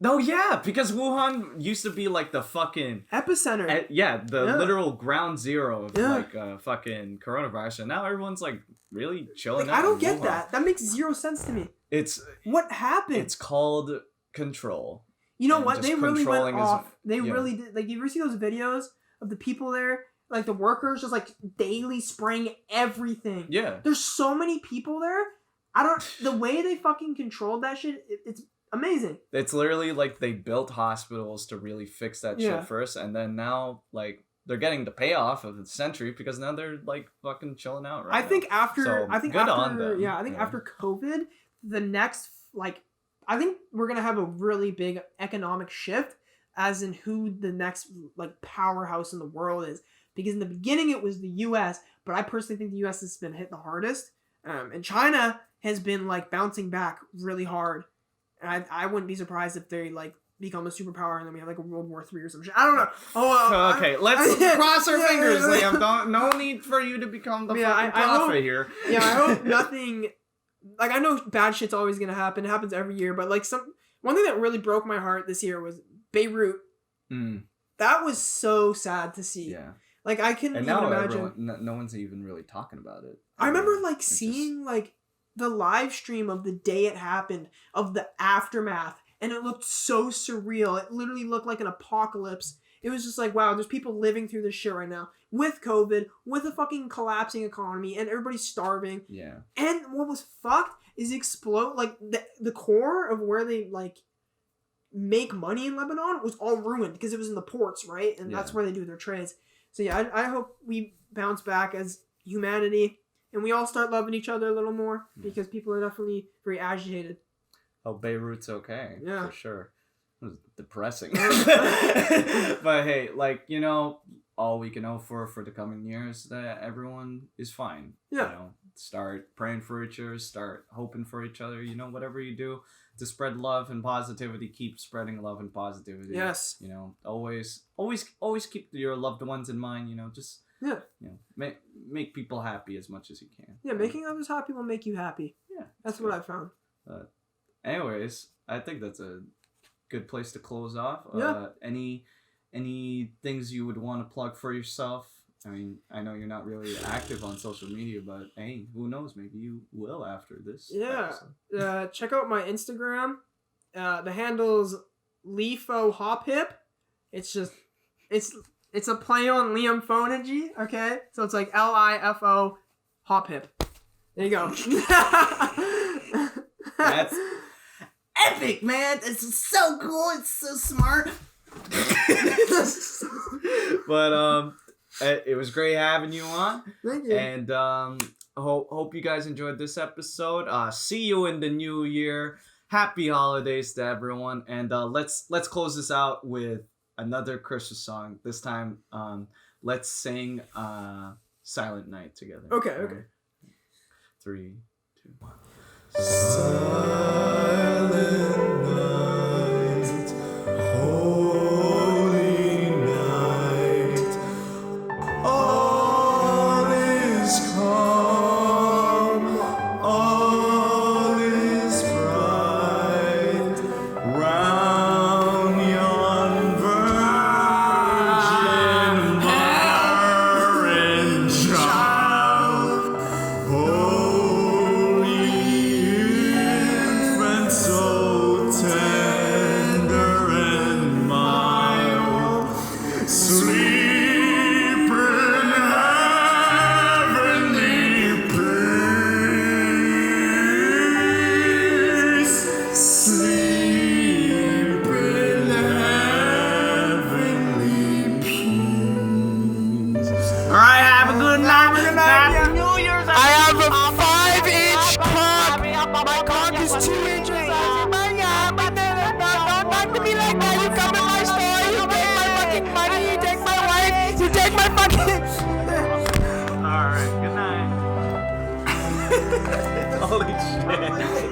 No, yeah, because Wuhan used to be like the fucking epicenter. Literal ground zero of fucking coronavirus, and now everyone's like really chilling out. I don't get that. That makes zero sense to me. What happened? It's called control. You know what? They really went off. They really did. Like, you ever see those videos of the people there, like the workers, just like daily spraying everything? Yeah. There's so many people there. The way they fucking controlled that shit, it's amazing. It's literally like they built hospitals to really fix that shit first, and then now like they're getting the payoff of the century because now they're like fucking chilling out right now. I think after COVID, the next I think we're gonna have a really big economic shift, as in who the next like powerhouse in the world is. Because in the beginning it was the U.S., but I personally think the U.S. has been hit the hardest, and China has been like bouncing back really hard. And I wouldn't be surprised if they like become a superpower and then we have like a World War III or some shit. I don't know. Okay, let's cross our fingers, Liam. No need for you to become the fucking prophet here. Yeah, I hope nothing. Like, I know bad shit's always gonna happen. It happens every year. But like one thing that really broke my heart this year was Beirut. That was so sad to see. Yeah. Like, I couldn't even imagine. No one's even really talking about it. I remember like seeing like the live stream of the day it happened, of the aftermath, and it looked so surreal. It literally looked like an apocalypse. It was just like, wow, there's people living through this shit right now. With COVID, with a fucking collapsing economy, and everybody's starving. Yeah. And what was fucked is like the core of where they like make money in Lebanon was all ruined because it was in the ports, right? And that's where they do their trades. So yeah, I hope we bounce back as humanity and we all start loving each other a little more, because people are definitely very agitated. Oh, Beirut's okay. Yeah. For sure. It was depressing. But hey, like, you know, all we can hope for the coming years that everyone is fine. Yeah. You know, start praying for each other, start hoping for each other, you know, whatever you do to spread love and positivity, keep spreading love and positivity. Yes. You know, always keep your loved ones in mind, you know, just you know, make people happy as much as you can. Yeah, making others happy will make you happy. Yeah. That's what I found. Anyways, I think that's a good place to close off. Yeah. Any things you would want to plug for yourself? I mean, I know you're not really active on social media, but hey, who knows? Maybe you will after this. Yeah. Check out my Instagram. The handle's Lifo Hop Hip. It's a play on Liam Phonergy, okay? So it's like LIFO Hop Hip. There you go. That's epic, man. It's so cool. It's so smart. But it was great having you on. Thank you. And hope you guys enjoyed this episode. See you in the new year. Happy holidays to everyone. And let's close this out with another Christmas song. This time, let's sing Silent Night together. Okay. 3, 2, 1. Silent night,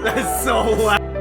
That's so loud.